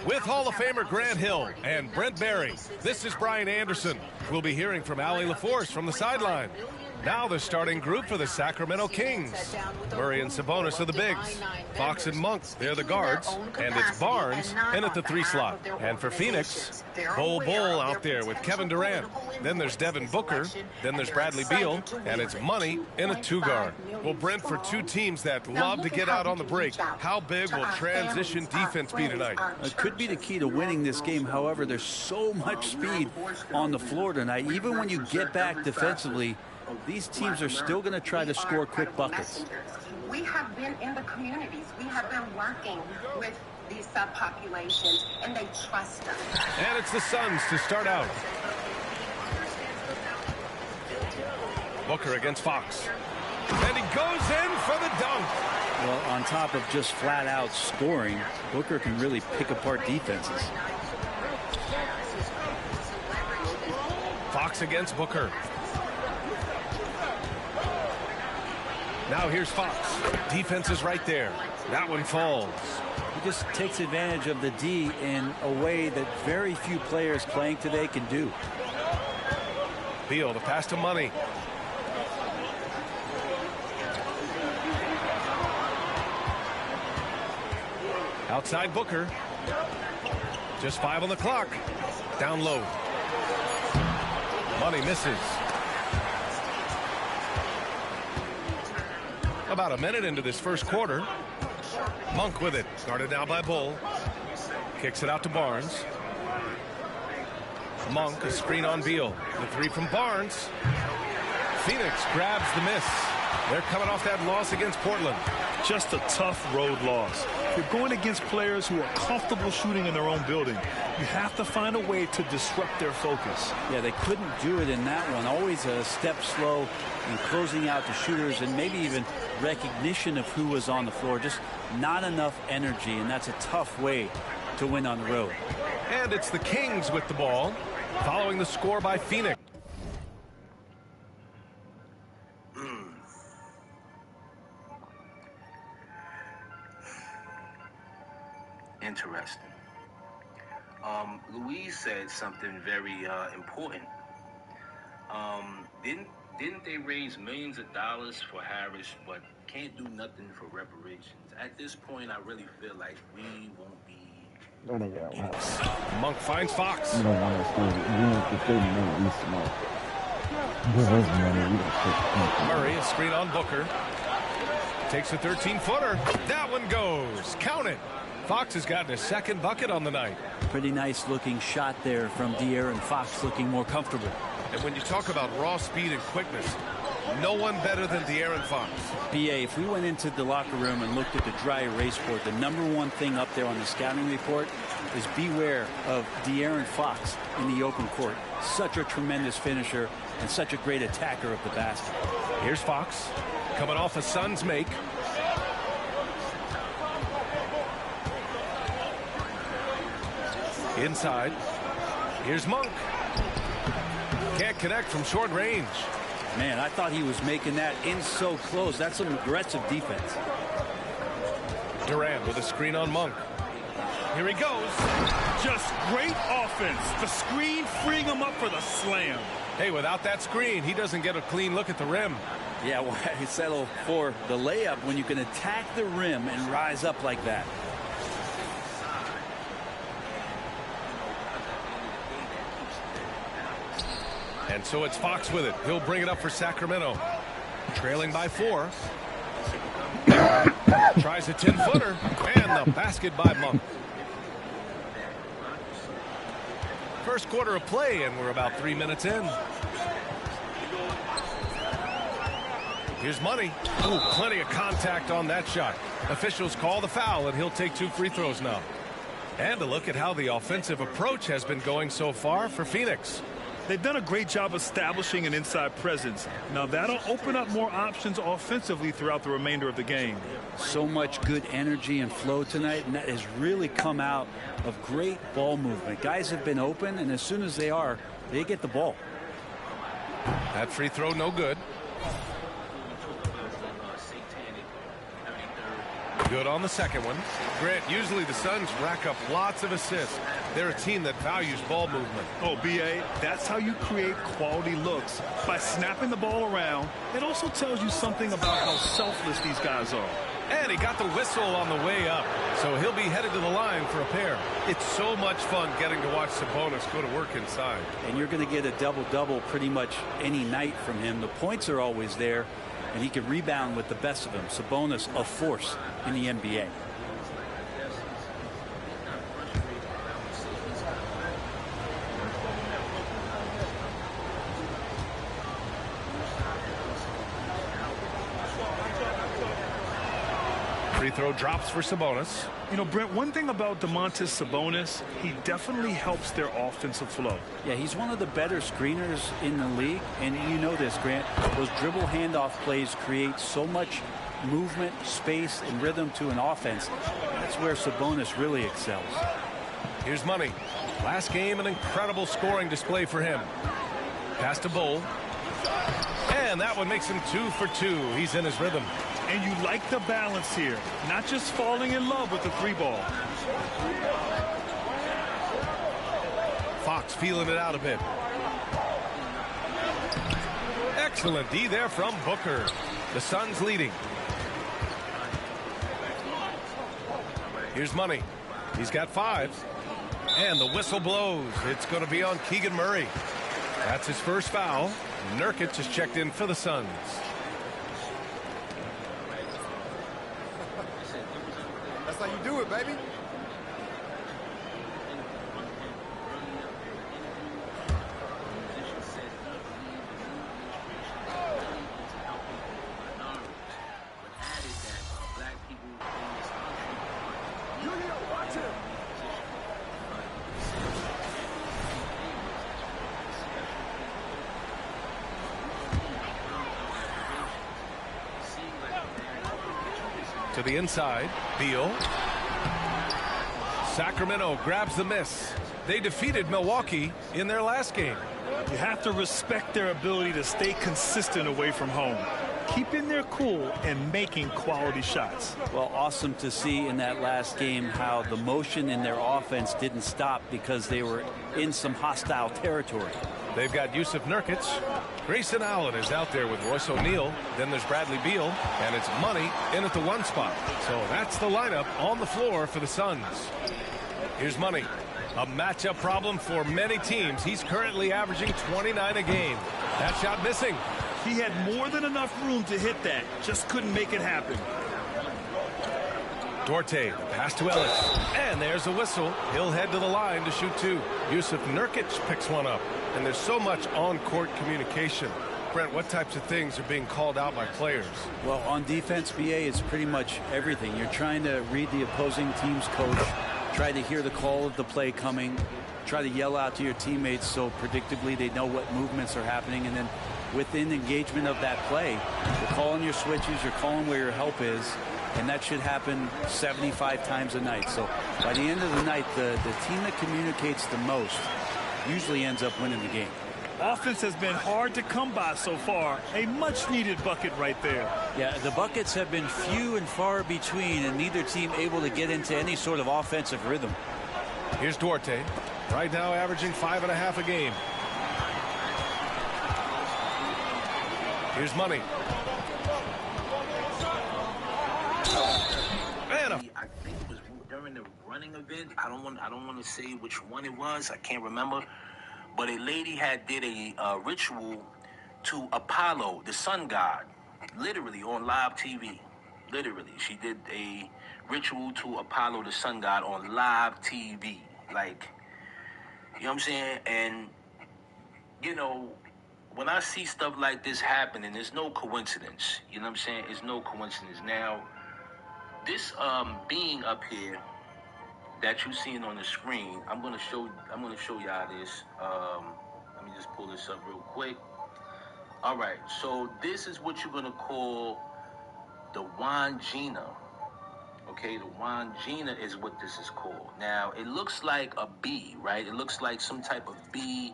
With Hall of Famer Grant Hill and Brent Barry, this is Brian Anderson. We'll be hearing from Allie LaForce from the sideline. Now the starting group for the Sacramento Kings. Murray and Sabonis are the bigs. Fox and Monk, they're the guards. And it's Barnes in at the 3 slot. And for Phoenix, Bol out there with Kevin Durant. Then there's Devin Booker. Then there's Bradley Beal. And it's Money in a 2 guard. Well, Brent, for two teams that love to get out on the break, how big will transition defense be tonight? It could be the key to winning this game. However, there's so much speed on the floor tonight. Even when you get back defensively, these teams are still going to try to score quick buckets. We have been in the communities. We have been working with these subpopulations, and they trust us. And it's the Suns to start out. Booker against Fox. And he goes in for the dunk. Well, on top of just flat-out scoring, Booker can really pick apart defenses. Fox against Booker. Now here's Fox. Defense is right there. That one falls. He just takes advantage of the D in a way that very few players playing today can do. Beal, the pass to Money. Outside Booker. Just 5 on the clock. Down low. Money misses. About a minute into this first quarter. Monk with it. Started now by Bull. Kicks it out to Barnes. Monk, a screen on Beal. The 3 from Barnes. Phoenix grabs the miss. They're coming off that loss against Portland. Just a tough road loss. You're going against players who are comfortable shooting in their own building. You have to find a way to disrupt their focus. Yeah, they couldn't do it in that one. Always a step slow in closing out the shooters and maybe even recognition of who was on the floor. Just not enough energy, and that's a tough way to win on the road. And it's the Kings with the ball, following the score by Phoenix. Interesting. Louise said something very important. Didn't they raise millions of dollars for Harris, but can't do nothing for reparations? At this point, I really feel like we won't be. Monk finds Fox. You don't want to steal it. You want to 30 minutes, we smart. Give us money. We don't take Murray, a screen on Booker. Takes a 13-footer. That one goes. Count it. Fox has gotten his second bucket on the night. Pretty nice looking shot there from De'Aaron Fox, looking more comfortable. And when you talk about raw speed and quickness, no one better than De'Aaron Fox. BA, if we went into the locker room and looked at the dry erase board, the #1 thing up there on the scouting report is beware of De'Aaron Fox in the open court. Such a tremendous finisher and such a great attacker of the basket. Here's Fox coming off a Suns make. Inside. Here's Monk. Can't connect from short range. Man, I thought he was making that in so close. That's some aggressive defense. Durant with a screen on Monk. Here he goes. Just great offense. The screen freeing him up for the slam. Hey, without that screen, he doesn't get a clean look at the rim. Yeah, why settle for the layup when you can attack the rim and rise up like that? And so it's Fox with it. He'll bring it up for Sacramento. Trailing by 4. Tries a 10-footer. And the basket by Monk. First quarter of play, and we're about 3 minutes in. Here's Money. Ooh, plenty of contact on that shot. Officials call the foul, and he'll take 2 free throws now. And a look at how the offensive approach has been going so far for Phoenix. They've done a great job establishing an inside presence. Now that'll open up more options offensively throughout the remainder of the game. So much good energy and flow tonight, and that has really come out of great ball movement. Guys have been open, and as soon as they are, they get the ball. That free throw no good. Good good on the second one. Grant, usually the Suns rack up lots of assists. They're a team that values ball movement. Oh, B.A., that's how you create quality looks. By snapping the ball around, it also tells you something about how selfless these guys are. And he got the whistle on the way up, so he'll be headed to the line for a pair. It's so much fun getting to watch Sabonis go to work inside. And you're going to get a double-double pretty much any night from him. The points are always there, and he can rebound with the best of them. Sabonis, a force in the NBA. Free throw drops for Sabonis. You know, Brent, one thing about Domantas Sabonis, he definitely helps their offensive flow. Yeah, he's one of the better screeners in the league, and you know this, Grant. Those dribble handoff plays create so much movement, space, and rhythm to an offense. That's where Sabonis really excels. Here's Money. Last game, an incredible scoring display for him. Pass to Bull. And that one makes him 2 for 2. He's in his rhythm. And you like the balance here, not just falling in love with the three ball. Fox feeling it out a bit. Excellent D there from Booker. The Suns leading. Here's Money. He's got 5. And the whistle blows. It's going to be on Keegan Murray. That's his first foul. Nurkic is checked in for the Suns. That's how you do it, baby. To the inside, Beal. Sacramento grabs the miss. They defeated Milwaukee in their last game. You have to respect their ability to stay consistent away from home, keeping their cool and making quality shots. Well, awesome to see in that last game how the motion in their offense didn't stop because they were in some hostile territory. They've got Yusuf Nurkic. Grayson Allen is out there with Royce O'Neal. Then there's Bradley Beal, and it's Money in at the 1 spot. So that's the lineup on the floor for the Suns. Here's Money. A matchup problem for many teams. He's currently averaging 29 a game. That shot missing. He had more than enough room to hit that. Just couldn't make it happen. Dorte, pass to Ellis. And there's a whistle. He'll head to the line to shoot 2. Yusuf Nurkic picks one up. And there's so much on-court communication. Brent, what types of things are being called out by players? Well, on defense, BA, it's pretty much everything. You're trying to read the opposing team's coach, try to hear the call of the play coming, try to yell out to your teammates so predictably they know what movements are happening, and then within engagement of that play, you're calling your switches, you're calling where your help is, and that should happen 75 times a night. So by the end of the night, the team that communicates the most usually ends up winning the game. Offense has been hard to come by so far. A much-needed bucket right there. Yeah, the buckets have been few and far between, and neither team able to get into any sort of offensive rhythm. Here's Duarte. Right now averaging 5.5 a game. Here's Money. And I think it was during the running event. I don't want to say which one it was. I can't remember. But a lady did a ritual to Apollo, the sun god, literally on live TV. Literally, she did a ritual to Apollo, the sun god, on live TV. Like, you know what I'm saying? And, you know, when I see stuff like this happening, there's no coincidence. You know what I'm saying? It's no coincidence. Now, this being up here that you're seeing on the screen, I'm gonna show y'all this. Let me just pull this up real quick. All right, so this is what you're gonna call the Wangina. Okay, the Wangina is what this is called. Now, it looks like a bee, right? It looks like some type of bee.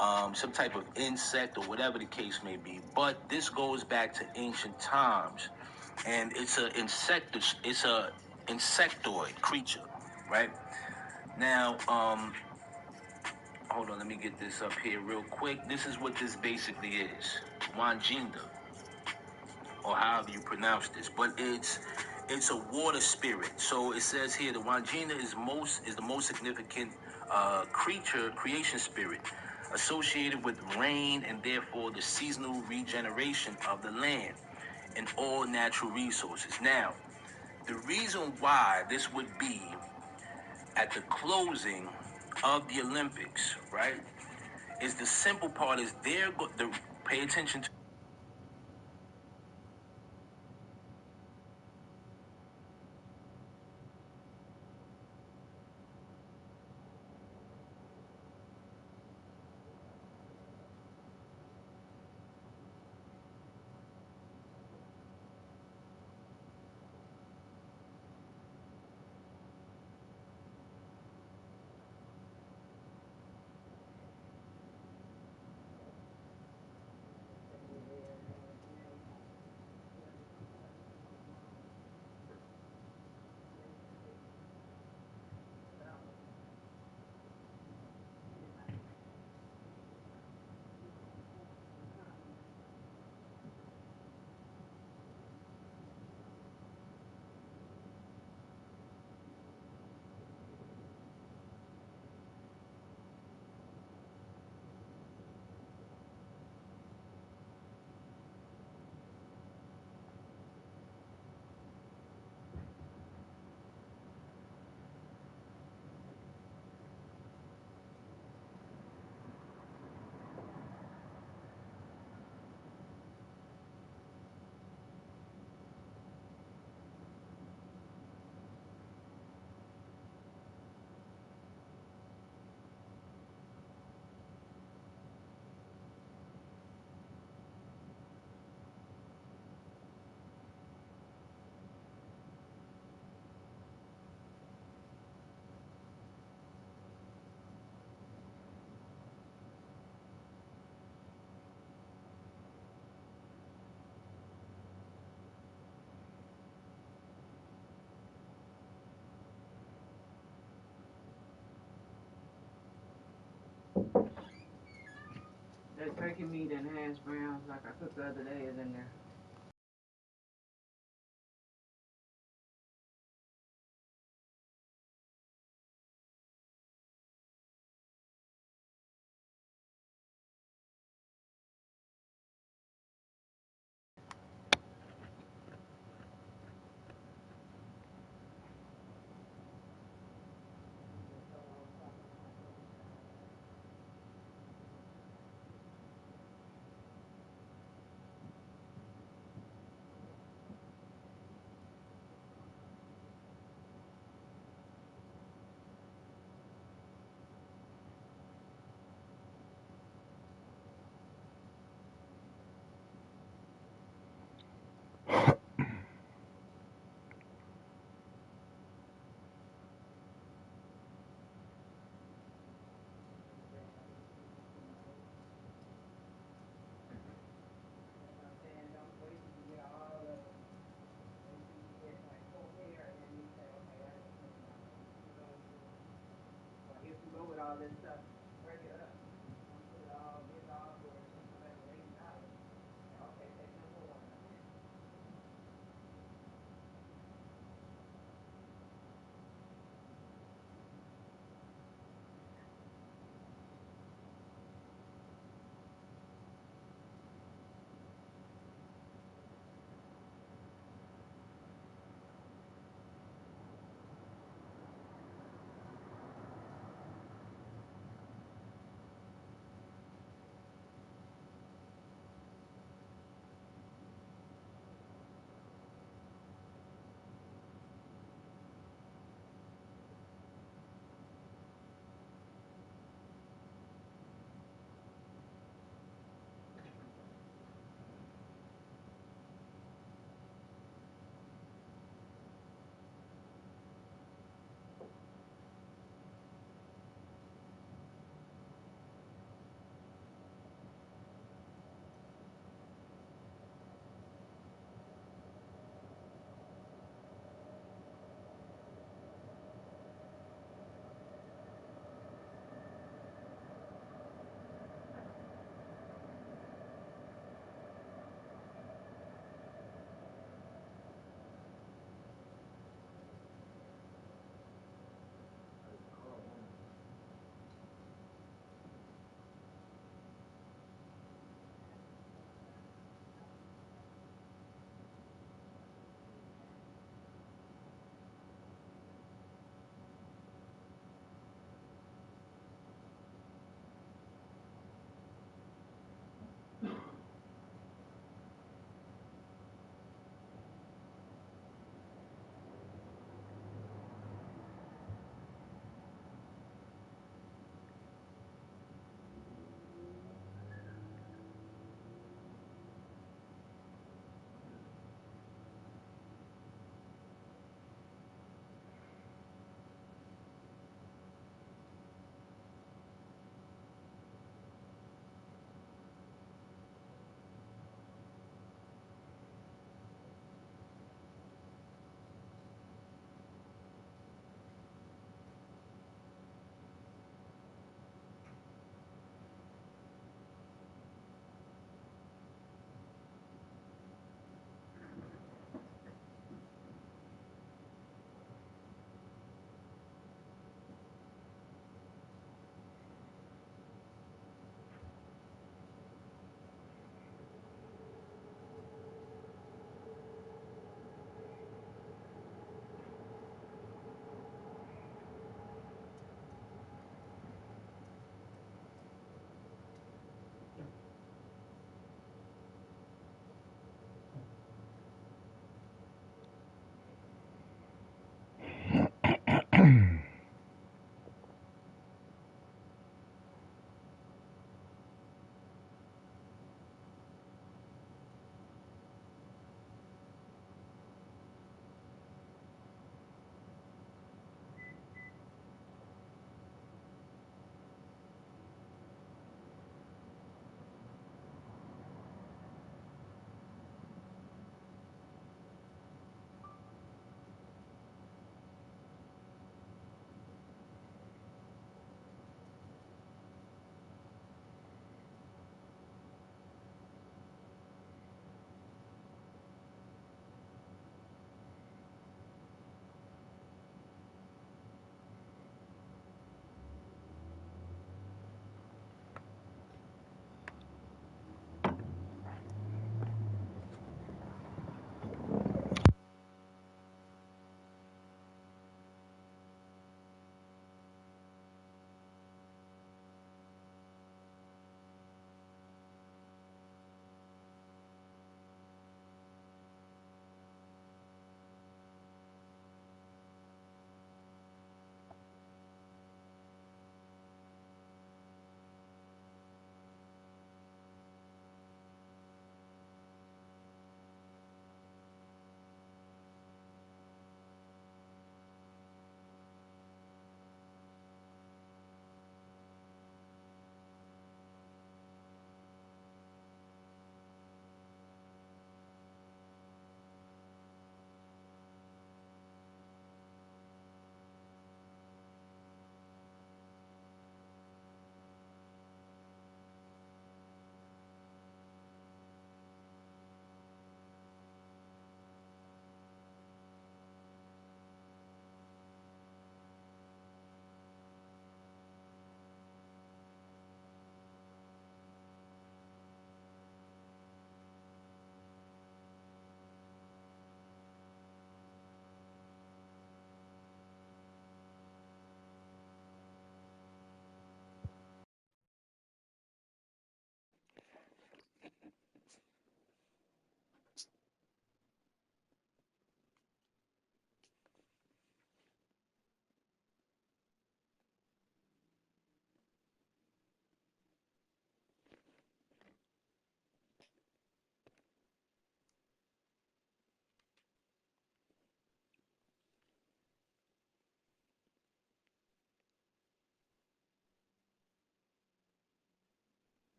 some type of insect or whatever the case may be. But this goes back to ancient times, and it's a insectoid creature, right? Now, hold on, let me get this up here real quick. This is what this basically is, Wanjinda, or however you pronounce this, but it's a water spirit. So it says here the Wanjinda is the most significant creation spirit associated with rain and therefore the seasonal regeneration of the land and all natural resources. Now, the reason why this would be at the closing of the Olympics, right, is the simple part is pay attention to. The turkey meat and hash browns like I cooked the other day is in there. If you go with all this stuff, break it up. Don't put it all big off or it's gonna come back with $80. Okay, take them for one.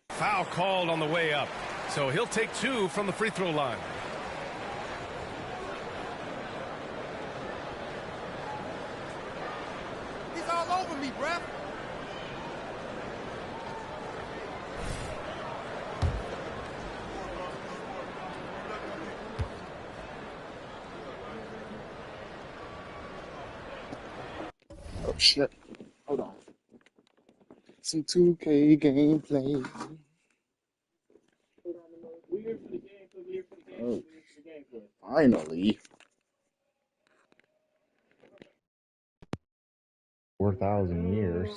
Foul called on the way up. So he'll take 2 from the free throw line. He's all over me, bruh. Oh shit. Hold on. Some 2K gameplay. Oh, finally. 4,000 years.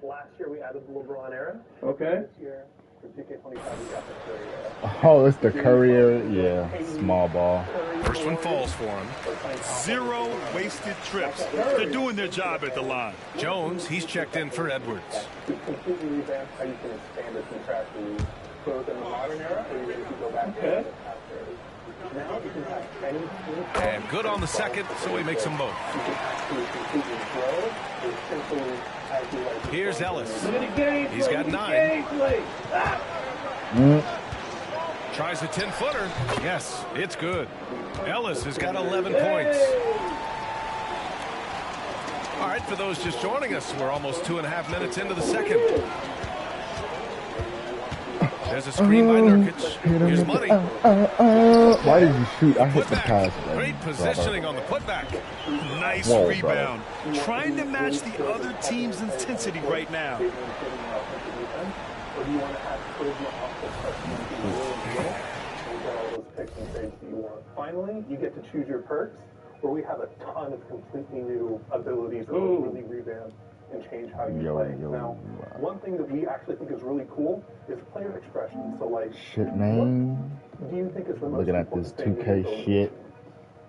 Last year we added the LeBron era. Okay. This year, for 2K25, we got the Curry era. Oh, it's the Curry era? Yeah, small ball. First one falls for him. 0 wasted trips. They're doing their job at the line. Jones, he's checked in for Edwards. We've completely revamped how you can expand this contractually, both in the modern era or even if you go back to the past era. Now you can have any team. And good on the second, so he makes them both. You can actually completely grow or simply as you like. Here's Ellis. Look at the game. He's got 9. Tries a 10-footer. Yes, it's good. Ellis has got 11 points. All right, for those just joining us, we're almost 2.5 minutes into the second. There's a screen by Nurkic. Here's Money. Why did you shoot? I hit the pass. Great positioning on the putback. Nice Whoa, rebound. Trying to match the other team's intensity right now. Or do you want to have charisma off the start and be really good and get all those picks and trades that you want? Finally, you get to choose your perks, where we have a ton of completely new abilities that will really revamp and change how you play. Now, one thing that we actually think is really cool is player expression. So, like, Shit, man. what do you think is the most Looking at this important thing 2K shit.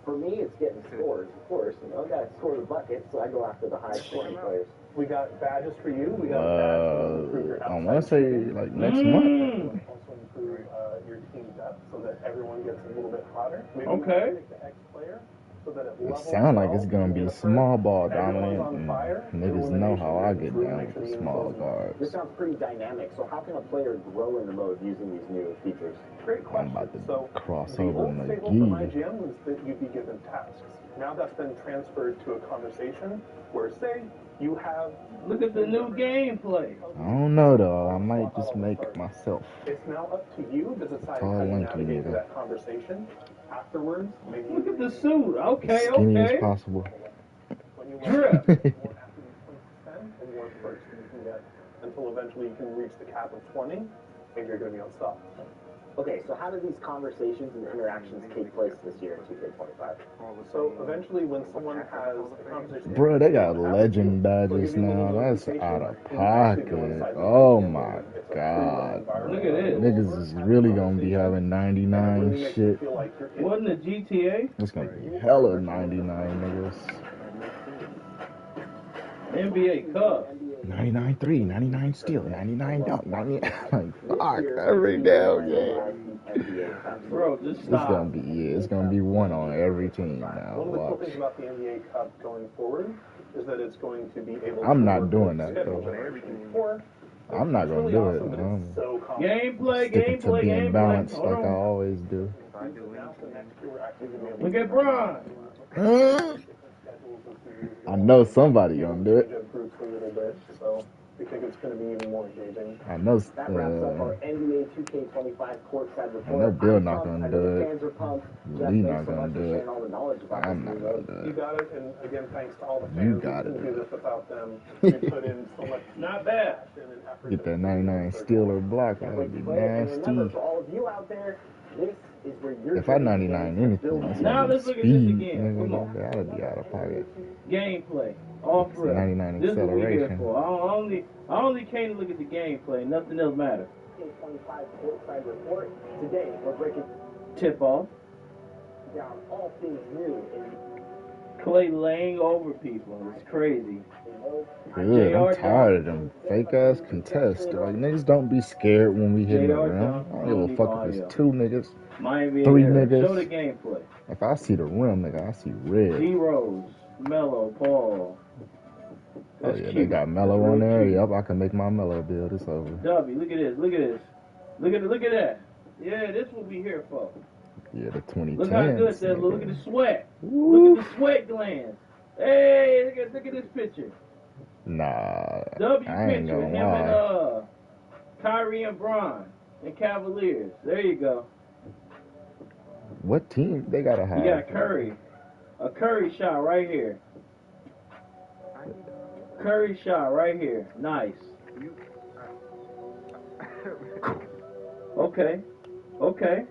For me, it's getting scores, of course. You know, I got to score the bucket, so I go after the high scoring players. We got badges for you. We got badges to improve your I want to say like next month. also improve your team depth so that everyone gets a little bit hotter. Maybe Okay. take the X player so that it It levels sound like well. it's gonna You be get a small perk. ball Everyone's dominant, on and fire. niggas know how I get Really down makes with it small even closer. guards. This sounds pretty dynamic. So how can a player grow in the mode using these new features? Great I'm question. about to So cross the over old stable for my McGee. GM was that you'd be given tasks. Now that's been transferred to a conversation where, say, you have. Look at the new gameplay. I don't know though. I might just make it myself. It's now up to you to decide Tall, how you lanky navigate nigga. that conversation. Afterwards, maybe Look at the suit. Okay, Skinny okay. as possible. when you Drip. more after these points spend and more perks that you can get until eventually you can reach the cap of 20 and you're going to be unstoppable. Okay, so how do these conversations and interactions take place this year in 2K25? So eventually when someone has a conversation... Bro, they got legend badges now. That's out of pocket. Oh my god. Look at this. Niggas is really gonna be having 99 shit. Wasn't it GTA? It's gonna be hella 99 niggas. NBA Cup. 99 3, 99 steal, 99 dunk, 99. Like, fuck, every damn game. Bro, just It's stop. gonna be, yeah, it's gonna be one on every team now. One of the cool Watch. things about the NBA Cup going forward is that it's going to be able I'm to not work doing with that, schedule though. generation before. I'm not gonna It's do really it. awesome, but I'm it's so complex. Gameplay, sticking to gameplay, being gameplay. balanced Hold like I on. always do. Now, so next year, we're actually going to be able Look to at Bron. schedules and series. I know somebody gonna do it. Change up groups a little bit, so we think it's going to be even more engaging. I know. That wraps up our NBA 2K25 courtside report. I know Bill I'm not pumped. gonna I do know the it. fans are pumped. Jeff, Lee thanks not so gonna much for do sharing it. all the knowledge about I'm this not new gonna mode. do You it. got it, and again, thanks to all the You fans. got We it. couldn't do this without them. We put in so much Not bad. passion and effort. Get that 99 steal or block. That would be And remember, nasty. for all of you out there, this is where you're If I 99 anything, that's Now gonna be let's look at this speed. again. Come on. Nigga, that'll be out of pocket. Gameplay. Off It's rip. 99 This is what we're here acceleration. for. I only came to look at the gameplay. Nothing else matters. 25 courtside report. Today, we're breaking Tip off. down all things new in Clay laying over people. It's crazy. Good. I'm tired of them fake ass contests. Like, niggas don't be scared when we hit the JR rim. Dunk, I don't give a fuck if it's 2 niggas. Miami 3 Heat. niggas. Show the gameplay. If I see the rim, nigga, I see red. D Rose, Melo, Paul. Oh, That's yeah, cute. they got Mellow on there. Yep, I can make my Mellow build. It's over. W, look at this. Look at this. Look at that. Yeah, this what we here for. Yeah, the 2010s. Look how good that look. Look at the sweat. Woo. Look at the sweat glands. Hey, look at this picture. Nah, W I ain't picture. gonna Him lie. and Kyrie and Bron and Cavaliers. There you go. What team they gotta have? You got Curry. A Curry shot right here. Curry shot right here. Nice. Okay. Okay.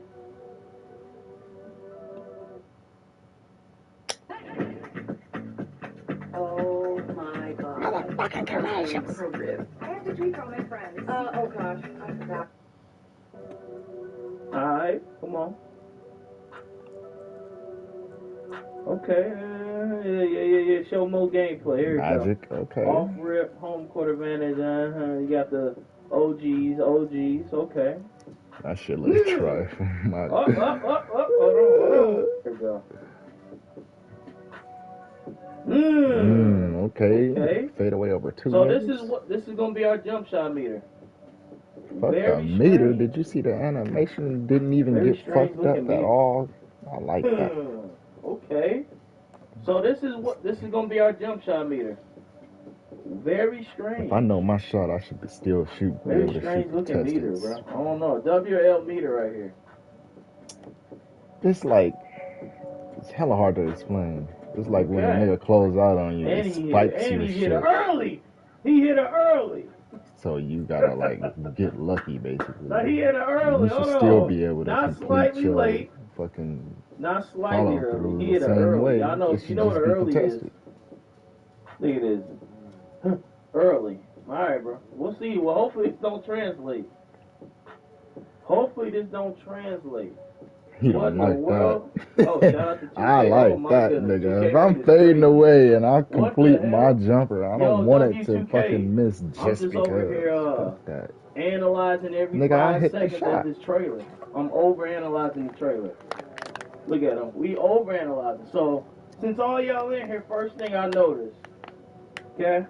Oh my God. Motherfucking commercials. I have to treat all my friends. Oh gosh, I forgot. Alright, come on. Okay. Yeah. Show more gameplay. Here we Magic, go. okay. Off rip, home court advantage. You got the OGs. Okay. That shit looks trifle. Up. Hold on. Here we go. Okay. Fade away over 2 So minutes. this is gonna be our jump shot meter. Fuck Very a meter. strange. Did you see the animation? Didn't even Very get strange fucked up looking at meter. all. I like that. Okay. So this is gonna be our jump shot meter. Very strange. If I know my shot, I should still shoot. Be Very able to strange shoot the looking meter, testings. bro. I don't know. WL meter right here. It's like it's hella hard to explain. It's like when a Okay. nigga close out on you, And it he spikes hit, your and he hit shit. her early. He hit her early. So you gotta like get lucky, basically. Now he hit her early. You should Hold still on. be able to Not complete slightly your late. fucking Not slightly follow early. through He the hit her same early. way. Y'all know, It should you know what just an be early contested. is. Look at this. Early. All right, bro. We'll see. Well, hopefully this don't translate. Hopefully this don't translate. He What don't in the like world? that. Oh, shout out to 2K. I like Oh, my that, goodness. nigga. 2K If I'm is fading crazy. away and I What the complete my hell? jumper, I Yo, don't want it to W2K. fucking miss I'm just just because. over here Fuck that. analyzing every Nigga, I 5 hit the seconds shot. of this trailer. I'm over analyzing the trailer. Look at him. We over analyzing. So since all y'all in here, first thing I noticed. Okay?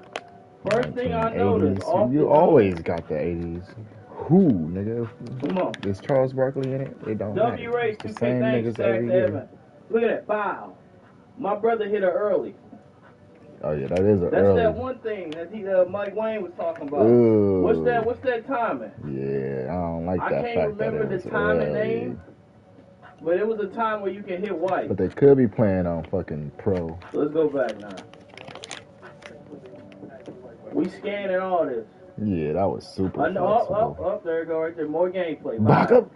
First thing I noticed. 1980s. Off You the always dome. got the 80s. Who, nigga? Come on. Is Charles Barkley in it? It don't matter. W Race It's the 2K, same thanks, niggas Stack every Evan. year. Look at that. Foul. My brother hit her early. Oh yeah, that is an That's early. that one thing that Mike Wayne was talking about. Ooh. What's that timing? Yeah, I don't like I that can't fact that remember it the was time and early. name, but it was a time where you can hit white. But they could be playing on fucking pro. So let's go back now. We scanning all this. Yeah, that was super I know. flexible. Up, there you go right there. More gameplay. Back Bye. up.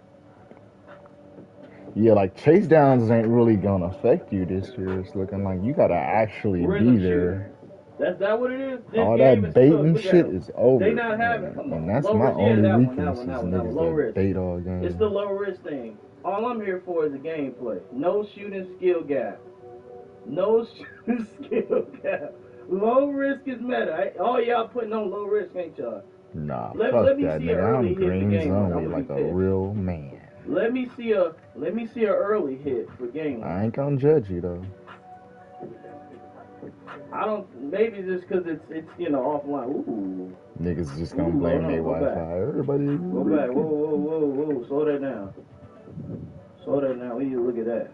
Yeah, like chase downs ain't really gonna affect you this year. It's looking like you gotta actually Rhythm be there. That's that what it is? This All game that is bait cooked. and Look at shit them. is over. They not having. Come on. And that's Low my risk. Yeah, only that one, weakness that is one. niggas Low that risk. bait all game. It's the low risk thing. All I'm here for is a gameplay. No shooting skill gap. No shooting skill gap. Low risk is meta. All y'all putting on low risk, ain't y'all? Nah, Let fuck me that see an nigga. early I'm hit the green game one. I'm zombie gonna like be a pissed. real man. Let me see a early hit for game one. I ain't gonna judge you though. I don't. Maybe just because it's offline. Ooh. Niggas just gonna Ooh, blame hold their on, go Wi-Fi. back. Everybody. Go back. Whoa. Slow that down. Slow that down. We need to look at that.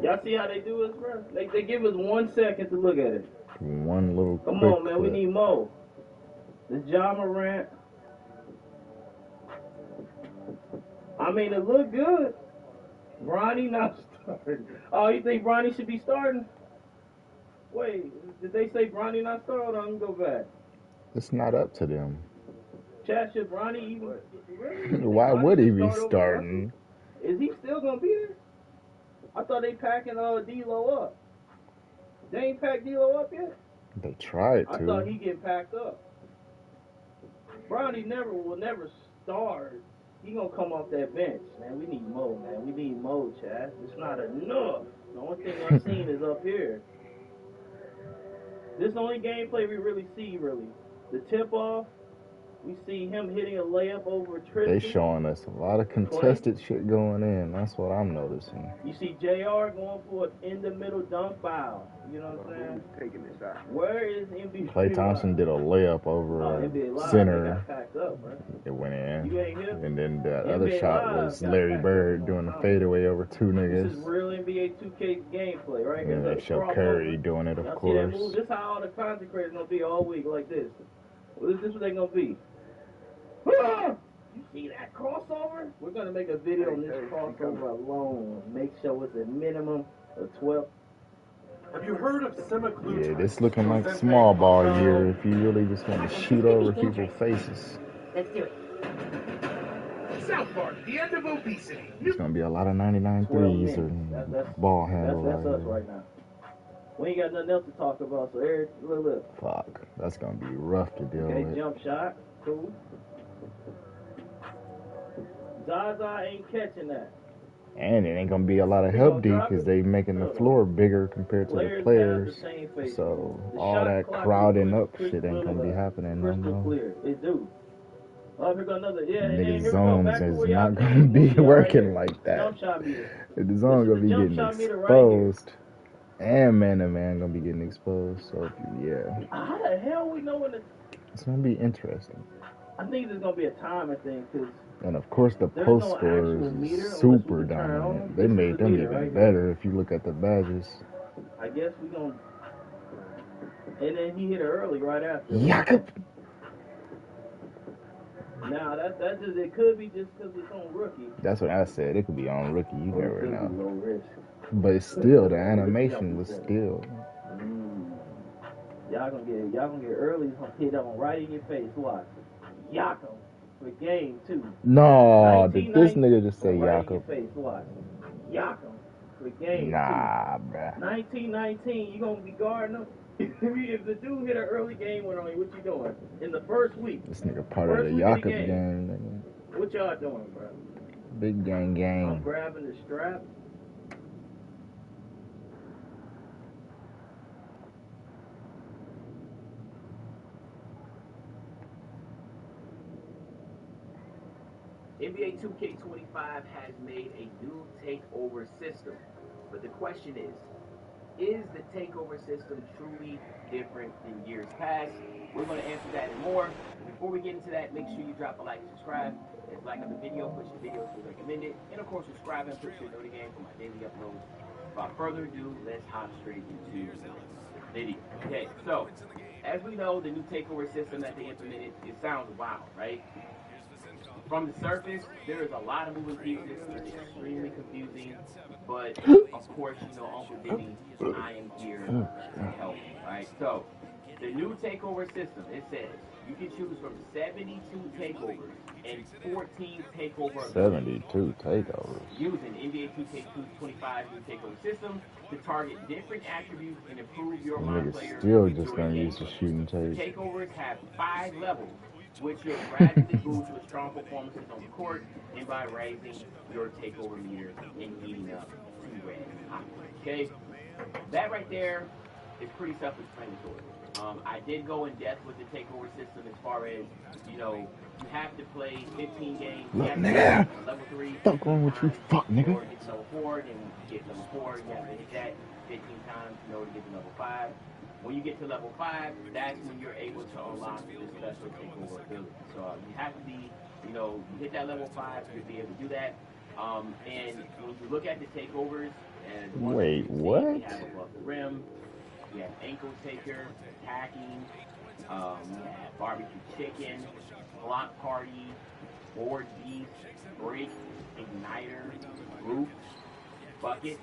Y'all see how they do us, bro? They give us 1 second to look at it. One little. Come quick on, man. We clip. need more. This Ja Morant. I mean, it looked good. Bronny not starting. Oh, you think Bronny should be starting? Wait, did they say Bronny not starting? I'm gonna go back. It's not up to them. Chad, should Bronny even? Really? Why Bronny would he should be start over starting? Russell? Is he still gonna be there? I thought they packing D'Lo up. They ain't packed D'Lo up yet. They tried I to. thought he get packed up. Bronny will never start. He gonna come off that bench, man. We need Mo, man. We need Mo, Chad. It's not enough. The only thing I've seen is up here. This is the only gameplay we really see, really. The tip off, We see him hitting a layup over Tristan. They showing us a lot of contested shit going in. That's what I'm noticing. You see JR going for an in-the-middle dunk foul. You know what I'm saying? Taking the shot. Where is NBA? Klay Thompson did a layup over center. It went in. And then that other shot was Larry Bird doing a fadeaway over two niggas. This is real NBA 2K gameplay right here. And they show Curry doing it, of course. This is how all the content creators gonna be all week, like this. Well, this is what they gonna be. You see that crossover? We're gonna make a video on this crossover alone. Make sure it's a minimum of 12. Have you heard of semaglutide? Yeah, this looking like small ball year if you really just want to shoot over people's faces. Let's do it. South Park, the end of obesity. There's gonna be a lot of 99 threes or ball handle. That's us right now. We ain't got nothing else to talk about, so Eric, look. Fuck, that's gonna be rough to deal with. Jump shot, cool. Zaza ain't catching that. And it ain't gonna be a lot of help D because they making the floor bigger compared to the players. So all that crowding up shit ain't gonna be happening no more. It do. Oh, here go another. Niggas' zones is not gonna be working like that. The zone gonna be getting exposed. And man-to-man gonna be getting exposed. So if you, yeah. How the hell we know when it's gonna be interesting. I think there's gonna be a timing thing because. And of course, the post scores is super dominant. They made them even better if you look at the badges. I guess we gonna. And then he hit it early right after. Jakob. Now that's just it could be just because it's on rookie. That's what I said. It could be on rookie. You never know. But it's still the animation was still. Y'all gonna get early. Hit on right in your face. Watch. Jakob. For game 2. No, did this nigga just say Jakob? Jakob for game 2. Nah, bruh. 1919, you gonna be guarding him? If the dude hit an early game one on you, what you doing? In the first week? This nigga part of the Jakob game, nigga. What y'all doing, bro? Big gang. I'm grabbing the strap. NBA 2K25 has made a new takeover system. But the question is the takeover system truly different than years past? We're going to answer that and more. Before we get into that, make sure you drop a like and subscribe. And like on the video, push the videos to recommend it. And of course, subscribe and push your notification game for my daily uploads. Without further ado, let's hop straight into the video. Okay, so as we know, the new takeover system that they implemented, it sounds wild, right? From the surface, there is a lot of moving pieces. It's extremely confusing. But, of course, you know, Uncle Diddy, I am here to help. Alright, so, the new takeover system, it says you can choose from 72 takeovers and 14 takeover 72 takeovers. Using NBA 2K25 new takeover system to target different attributes and improve your mind player. Still just gonna use the shooting tape. Takeovers have 5 levels, which will gradually boost with strong performances on the court and by raising your takeover meter and heating up to red hot. Okay, that right there is pretty self-explanatory. I did go in depth with the takeover system as far as, you know, you have to play 15 games. Look, nigga. Level 3. Fuck wrong with you, fuck nigga. Or get level 4, then get level 4. You have to hit that 15 times in order to get to level 5. When you get to level 5, that's when you're able to unlock the special takeover ability. So you have to be, you know, you hit that level 5 to be able to do that. And when you look at the takeovers, and wait, what? We have above the rim, we have ankle taker, hacking, we have barbecue chicken, block party, board beast, break, igniter, roof, bucket,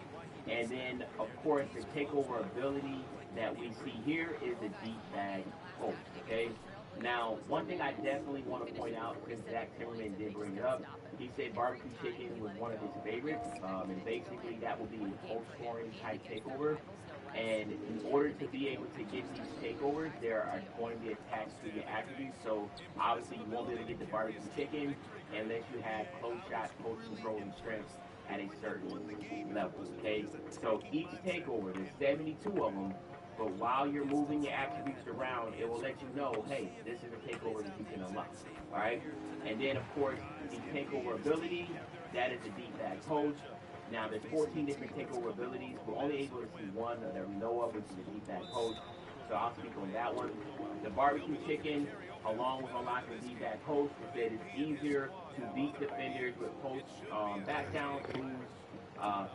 and then of course the takeover ability that we see here is the deep bag post, okay? Now, one thing I definitely want to point out, since Zach Timmerman did bring it up, he said barbecue chicken was one of his favorites, and basically that will be a post scoring type takeover. And in order to be able to get these takeovers, there are going to be attached to your attributes. So obviously you won't be able to get the barbecue chicken unless you have close shot, post control, and strength at a certain level. Okay, so each takeover, there's 72 of them. But while you're moving your attributes around, it will let you know, hey, this is a takeover that you can unlock. All right? And then, of course, the takeover ability, that is the deep bag post. Now, there's 14 different takeover abilities. We're only able to see one that we know of, which is the deep bag post. So I'll speak on that one. The barbecue chicken, along with unlocking the deep bag post, it said it's easier to beat defenders with post back down, moves,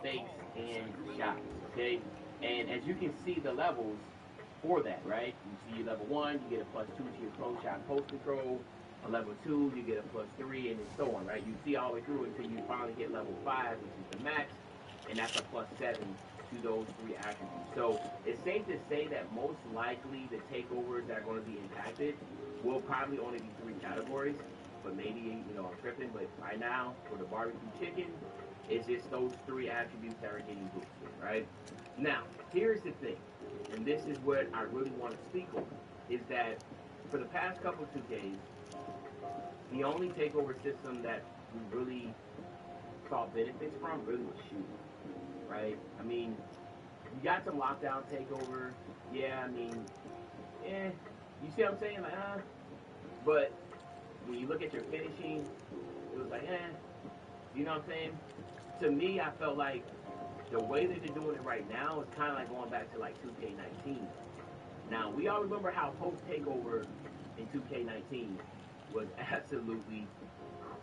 fakes, and shots. Okay? And as you can see the levels for that, right? You see level 1, you get a +2 to your close shot post control. A level 2, you get a +3, and so on, right? You see all the way through until you finally hit level 5, which is the max, and that's a +7 to those 3 attributes. So it's safe to say that most likely the takeovers that are going to be impacted will probably only be 3 categories, but maybe, I'm tripping, but right now, for the barbecue chicken, it's just those 3 attributes that are getting boosted, right? Now, here's the thing, and this is what I really want to speak on, is that for the past couple 2Ks, the only takeover system that we really saw benefits from really was shooting, right? I mean, you got some lockdown takeover, yeah, I mean, you see what I'm saying? Like, but when you look at your finishing, it was like, you know what I'm saying? To me, I felt like the way that they're doing it right now is kind of like going back to like 2K19. Now, we all remember how post-takeover in 2K19 was absolutely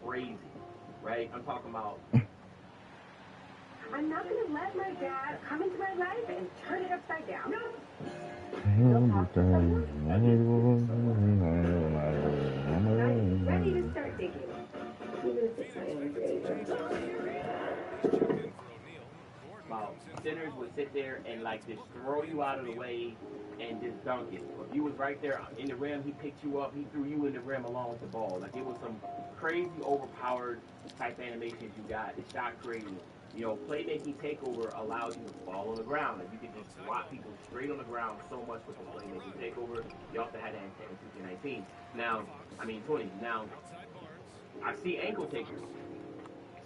crazy, right? I'm talking about... I'm not going to let my dad come into my life and turn it upside down. Ready to start digging. Even if it's my own grave. About sinners would sit there and like just throw you out of the way and just dunk it. If you was right there in the rim, he picked you up, he threw you in the rim along with the ball. Like it was some crazy overpowered type animations you got. The shot creating. Playmaking takeover allows you to fall on the ground. Like you can just drop people straight on the ground so much with the playmaking takeover. You also had that in 2K19. 20. Now, I see ankle takers.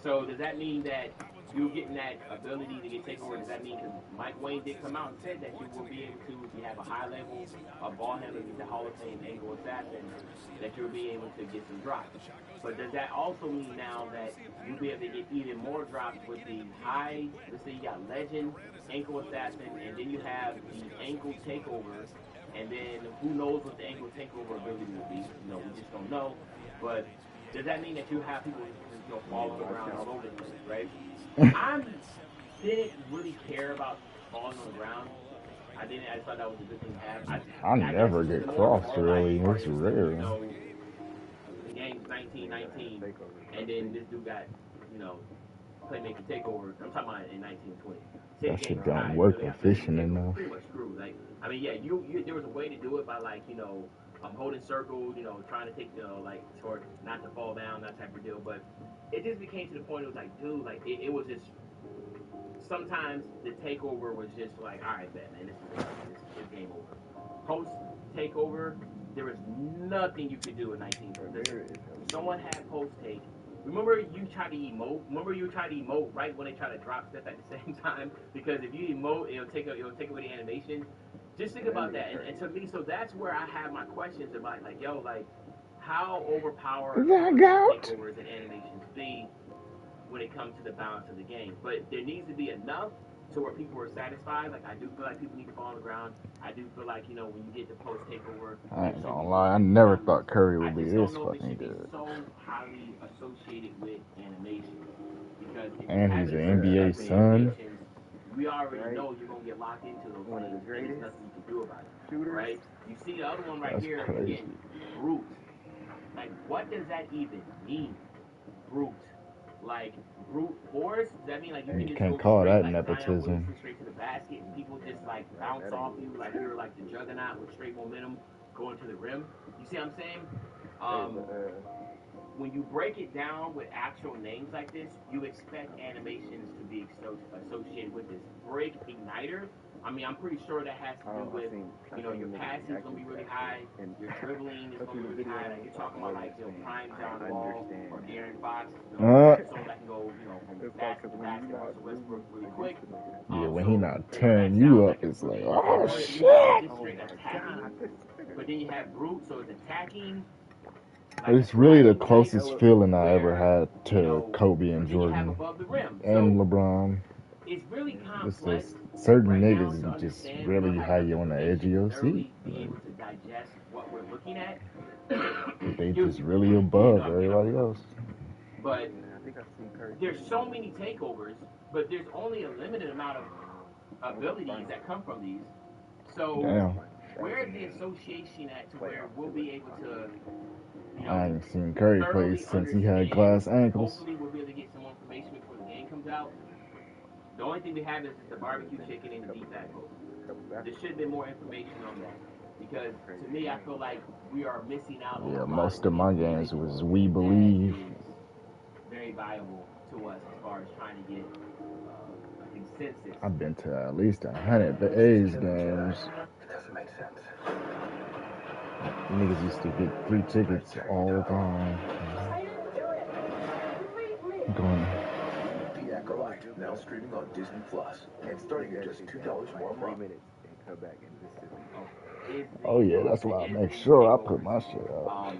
So does that mean that you getting that ability to get takeover? Does that mean, because Mike Wayne did come out and said that you will be able to, if you have a high level of ball handler, get the Hall of Fame ankle assassin, that you'll be able to get some drops. But does that also mean now that you'll be able to get even more drops with the high, let's say you got legend, ankle assassin, and then you have the ankle takeover, and then who knows what the ankle takeover ability will be? We just don't know. But does that mean that you have people falling around all over the place, right? I didn't really care about falling on the ground. I just thought that was a good thing to have. I never get crossed, really. It's rare. The game's 1919, and then this dude got, playmaking takeover. I'm talking about in 1920. That shit don't work efficient enough. Pretty much screwed. Like, you there was a way to do it by holding circle, trying to take, or not to fall down, that type of deal. But it just became to the point it was like, dude, like it was just. Sometimes the takeover was just like, all right, man, this is game over. Post takeover, there was nothing you could do in 1930. Someone had post take. Remember you tried to emote? Right when they try to drop step at the same time? Because if you emote, it'll take away the animation. Just think about that. And to me, so that's where I have my questions about, how overpowered takeovers and animations be when it comes to the balance of the game. But there needs to be enough to where people are satisfied. Like, I do feel like people need to fall on the ground. I do feel like, when you get the post takeover, I ain't gonna lie, I never thought Curry would be this fucking good. So highly associated with animation. Because and he's an NBA son. We already know you're gonna get locked into those things, and there's nothing you can do about it. Right? You see the other one right That's here, crazy. again, brute. Like, what does that even mean? Brute. Like, brute force? Does that mean you can just can't go call straight, that nepotism. straight to the basket and people just bounce off you like you're like the juggernaut with straight momentum going to the rim? You see what I'm saying? When you break it down with actual names like this, you expect animations to be associated with this. Break Igniter, I mean, I'm pretty sure that has to do with, you know, your passing is going to be really high, your dribbling is going to be really high. Like, you're talking about, like, you know, prime John Wall or De'Aaron Fox, you know, someone that can go, you know, from basket to basket, Russell Westbrook really quick. Yeah, when he not tearing you up, it's like, oh, shit. But then you have Brute, so it's attacking. It's really the closest feeling I ever had to Kobe and Jordan and LeBron. It's really It's complex. just certain niggas just really have you on the edge of your seat. Be able to digest what we're looking at. They just really above everybody else. But there's so many takeovers, but there's only a limited amount of abilities that come from these. So where is the association at to where we'll be able to, you know, I ain't seen Curry play since he had glass ankles. Hopefully we'll be able to get some more information before the game comes out. The only thing we have is the barbecue chicken and the deep backbone. There should have been more information on that. Because to me, I feel like we are missing out on Most of my games was We Believe. Very valuable to us as far as trying to get a consensus. I've been to at least 100 the A's games. It doesn't make sense. Niggas used to get free tickets all the time. Going. The Acolyte, now streaming on Disney Plus, and starting at just $2 more a month. Oh yeah, that's why I make sure I put my shit up.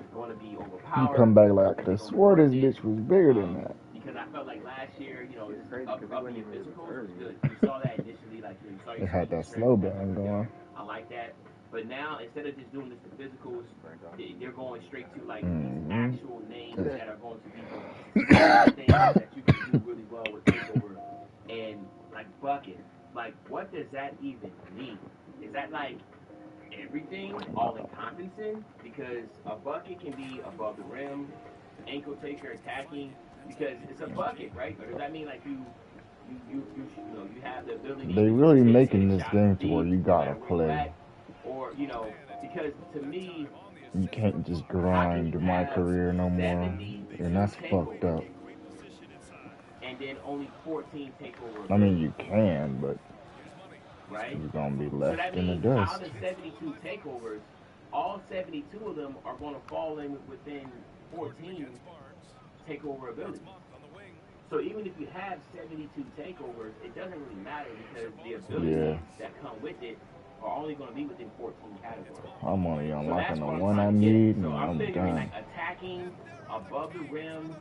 You come back like I could have swore this bitch was bigger than that. Because I felt like last year, you know, up in your physicals was good. You saw that initially, like you saw It had that slow down going. I like that. But now, instead of just doing this for physicals, they're going straight to like actual names that are going to be things that you can do really well with takeover. And like bucket, like what does that even mean? Is that like everything all encompassing? Because a bucket can be above the rim, ankle taker, attacking, because it's a bucket, right? Or does that mean like you have the ability? They really making this game to where you gotta play. Or, you know, because to me, you can't just grind my career no more, and that's fucked up. And then only 14 takeovers. I mean, you can, but right? you're gonna be left so that in the means dust. Out of 72 takeovers, all 72 of them are going to fall in within 14 takeover abilities. So even if you have 72 takeovers, it doesn't really matter because the abilities that come with it are only going to be within 14 categories. I'm only unlocking the one I need, and I'm done. Like attacking, above the rim,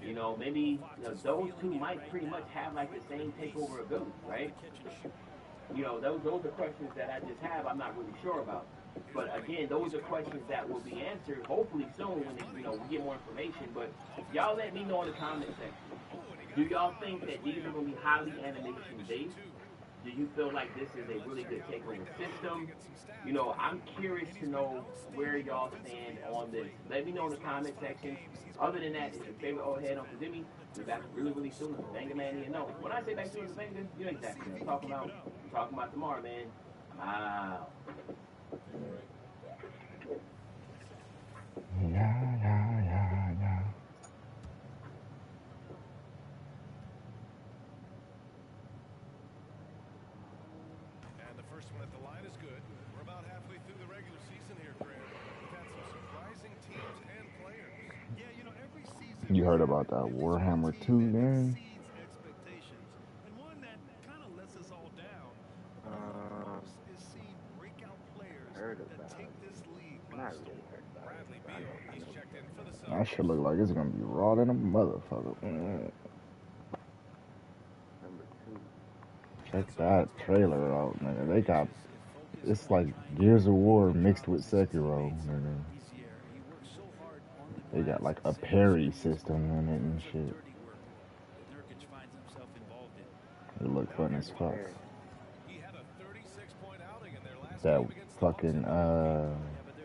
you know, maybe those two might pretty much have like the same takeover ability, right? You know, those are questions that I just have. I'm not really sure about. But again, those are questions that will be answered hopefully soon when we get more information. But y'all let me know in the comment section. Do y'all think that these are going to be highly animation based? Do you feel like this is a really good takeover system? You know, I'm curious to know where y'all stand on this. Let me know in the comment section. Other than that, if your favorite old head, Uncle Jimmy, we'll be back really, really soon. Banger Man, you know. When I say back soon, banger, you know exactly what I'm talking about tomorrow, man. Wow. Yeah. First one at the line is good. We're about halfway through the regular season here, Grant. We've had some surprising teams and players. Yeah, you know, every season. You heard about that Warhammer 2 game? And one that kind of lets us all down. Is seeing breakout players that take this league by storm. Bradley Beal, he's checked in for the Suns. That shit look like it's gonna be raw than a motherfucker. Check that trailer out, nigga. They got, it's like Gears of War mixed with Sekiro, nigga. They got like a parry system in it and shit. It look fun as fuck. That fucking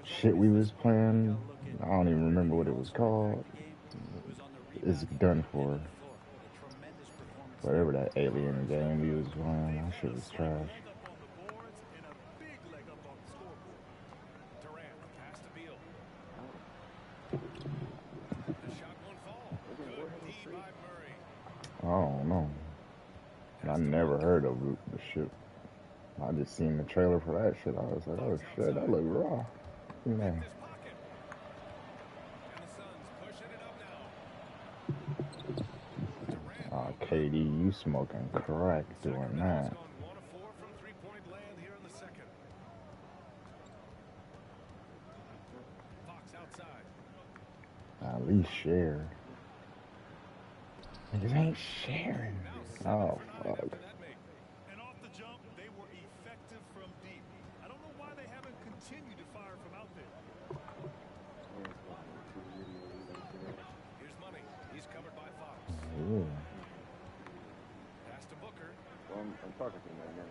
shit we was playing, I don't even remember what it was called. It's done for. Whatever that alien game we was playing, that shit was trash. I don't know. I never heard of the shit. I just seen the trailer for that shit. I was like, oh shit, that look raw. You know. Oh, KD, you smoking crack doing that. At least share. Niggas ain't sharing. Oh, fuck. And off the jump, they were effective from deep. I don't know why they haven't continued to fire from out there. Here's Money. He's covered by Fox. Ooh. Pass to Booker. Well, I'm talking to him right now.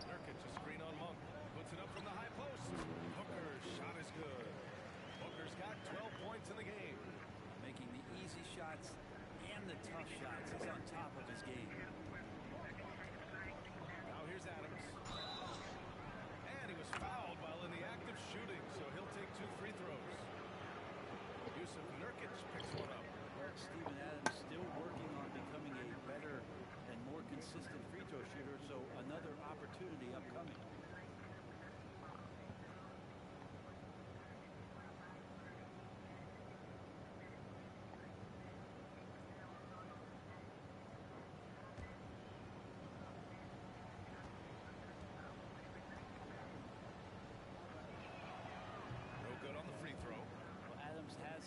Nurkic, a screen on Monk. Puts it up from the high post. Booker's shot is good. Booker's got 12 points in the game. Making the easy shots and the tough shots. He's on top of his game. Now here's Adams. And he was fouled while in the act of shooting, so he'll take 2 free throws. Yusuf Nurkic picks one up. Well, Steven Adams still working on becoming a better and more consistent free throw shooter, so another opportunity upcoming.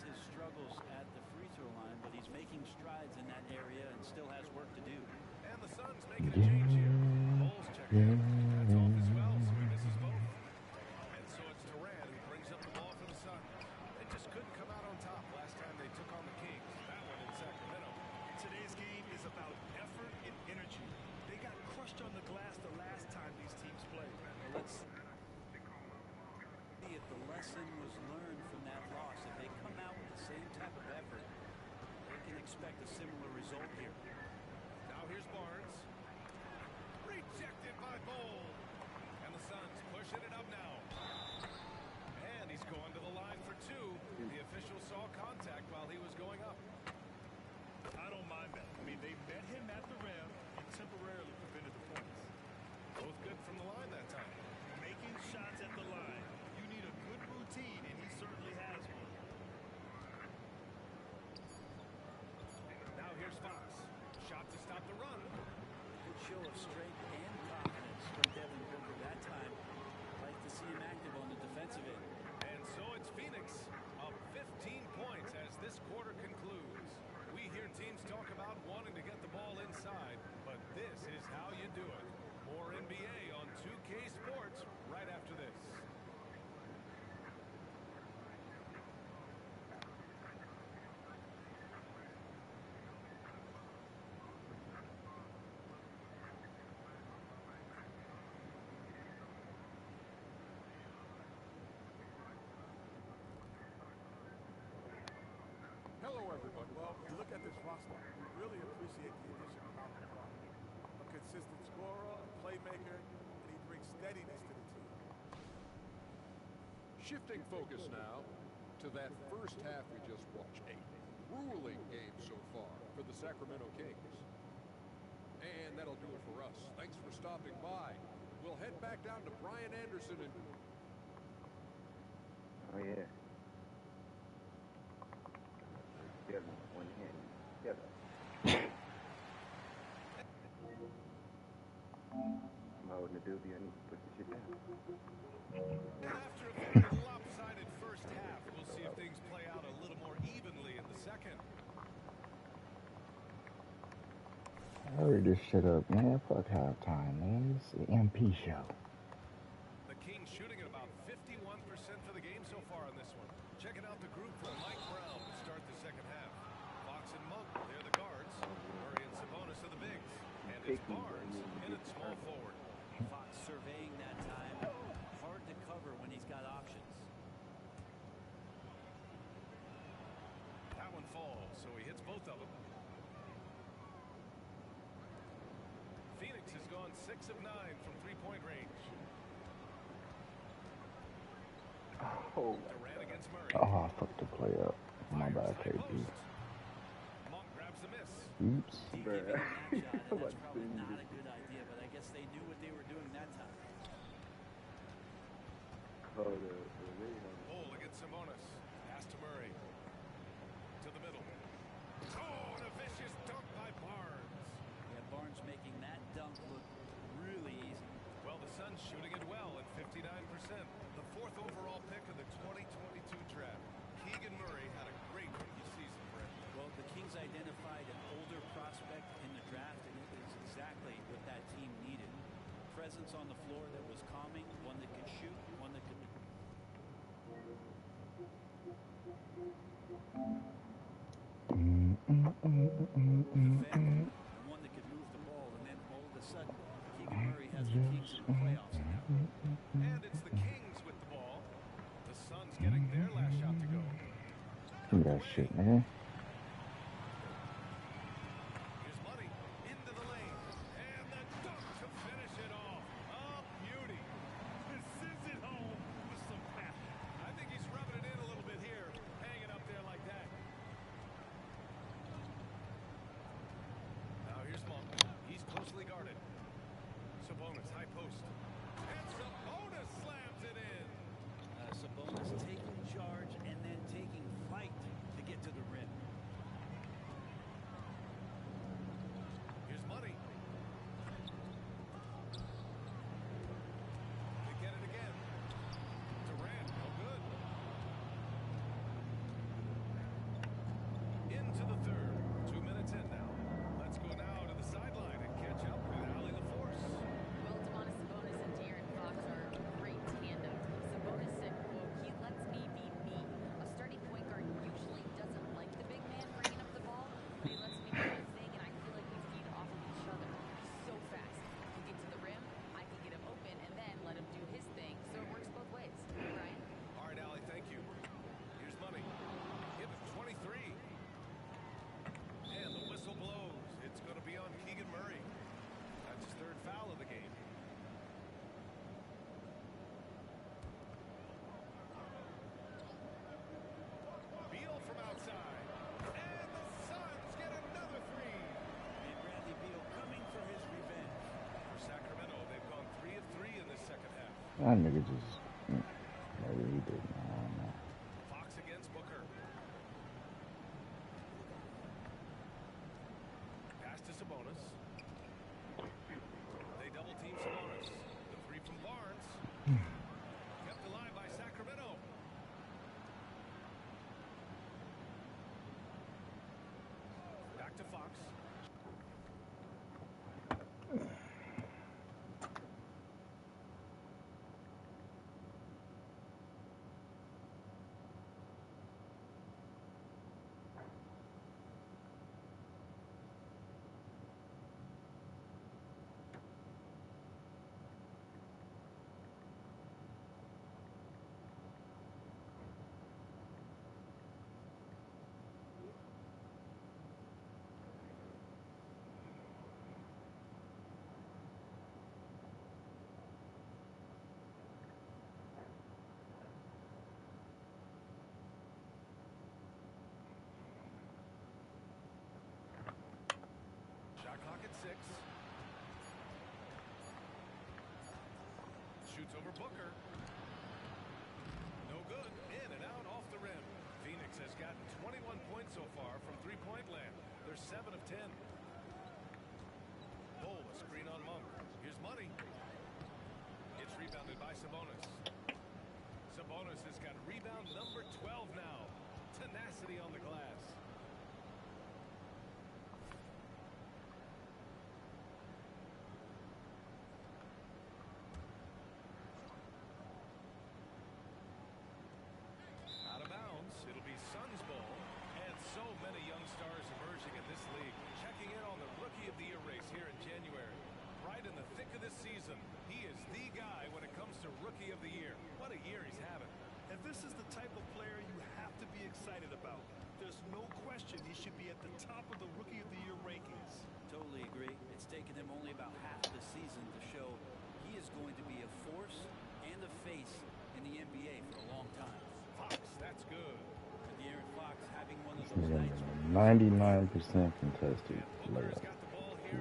His struggles at the free throw line, but he's making strides in that area and still has work to do. And the Suns making a change here. Bulls check in. That's off as well, so he misses both. And so it's Durant who brings up the ball for the Suns. They just couldn't come out on top last time they took on the Kings. That one in Sacramento. Today's game is about effort and energy. They got crushed on the glass the last time these teams played. Well, let's see if the lesson was learned from that loss. If they come out with the same type of effort, they can expect a similar result here. Now here's Barnes. Rejected by Bol. And the Suns pushing it up now. And he's going to the line for 2. The official saw contact while he was going up. I don't mind that. I mean, they met him at the rim and temporarily prevented the points. Both good from the line that time. Making shots at the line. You need a good routine, and he certainly has one. Now here's Fox. Shot to stop the run. Good show of strength and confidence from Devin Booker that time. Like to see him active on the defensive end. And so it's Phoenix up 15 points as this quarter concludes. We hear teams talk about wanting to get the ball inside, but this is how you do it. More NBA on 2K Sports right after this. Hello, everybody. Well, you look at this roster, we really appreciate the addition of Malcolm Brogdon. A consistent scorer, a playmaker, and he brings steadiness to the team. Shifting focus now to that first half we just watched. A grueling game so far for the Sacramento Kings. And that'll do it for us. Thanks for stopping by. We'll head back down to Brian Anderson and... Oh, yeah. Together, one hand, together. I'm holding the doobie. I need to put this shit down. After a very lopsided first half, we'll see if things play out a little more evenly in the second. Hurry this shit up, man. Fuck halftime, man. It's the MP show. The Kings shooting at about 51% for the game so far on this one. Checking out the group for Mike Brown to start the second half. Fox and Monk, they're the guards. Murray and Sabonis are the bigs. And it's Barnes in at small forward. Fox surveying that time. Hard to cover when he's got options. That one falls, so he hits both of them. Phoenix has gone 6 of 9 from three-point range. Oh. Durant against Murray. Oh, I fucked the play up. My bad, KP. Monk grabs the miss. Oops. Giving him that shot, and that's probably not a good idea, but I guess they knew what they were doing that time. Bull against Sabonis. Pass to Murray. To the middle. Oh, and a vicious dunk by Barnes. Yeah, Barnes making that dunk look really easy. Well, the Suns shooting it well at 59%. The 4th overall pick of the 2022 draft. Keegan Murray had a great rookie season, Brent. Well, the Kings identified an older prospect in the draft, and it is exactly what that team needed. Presence on the floor that was calming, one that could shoot, one that could... defend, and one that could move the ball, and then all of a sudden, Keegan Murray has the Kings in the playoffs now. And it's the Kings with the ball. The Suns getting their last shot to go. That shit, man. Here's Money into the lane. And the dunk to finish it off. Oh, beauty. This is it home with some passion. I think he's rubbing it in a little bit here. Hanging up there like that. Now here's Monk. He's closely guarded. Sabonis, high post. And Sabonis slams it in. Sabonis taking charge and then taking flight to get to the rim. Here's Money. They get it again. Durant, no good. Into the 3rd. 2 minutes in now. Let's go now to the sideline and catch up with Allie LaForce. Well, Domantas Sabonis and De'Aaron Fox are a great tandem. Sabonis said, quote, "He lets me be me." A sturdy point guard usually doesn't like the big man bringing up the ball, but he lets me do my thing, and I feel like we feed off of each other. He's so fast. He can get to the rim, I can get him open, and then let him do his thing, so it works both ways. Right? All right, Allie, thank you. Here's Money. Give it 23. And the whistle blows. It's going to be on Keegan Murray. That's his 3rd foul of the game. Beal from outside. And the Suns get another 3. And Bradley Beal coming for his revenge. For Sacramento, they've gone 3 of 3 in this second half. That nigga just... Maybe he didn't. I don't know. Fox against Booker. Pass to Sabonis. They double team Sabonis. The 3 from Barnes. Kept alive by Sacramento. Back to Fox. Shot clock at 6. Shoots over Booker. No good. In and out off the rim. Phoenix has gotten 21 points so far from three-point land. They're 7 of 10. Bull, a screen on Monk. Here's Money. It's rebounded by Sabonis. Sabonis has got rebound number 12 now. Tenacity on the glass. Out of bounds. It'll be Suns ball. And so many young stars emerging in this league. Checking in on the Rookie of the Year race here in January. Right in the thick of this season. He is the guy when it comes to Rookie of the Year. What a year he's having. And this is the type of player you have to be excited about. There's no question he should be at the top of the Rookie of the Year rankings. Totally agree. It's taken him only about half the season to show he is going to be a force and a face in the NBA for a long time. Fox, that's good. And De'Aaron Fox having one of those nights. 99% contested layup.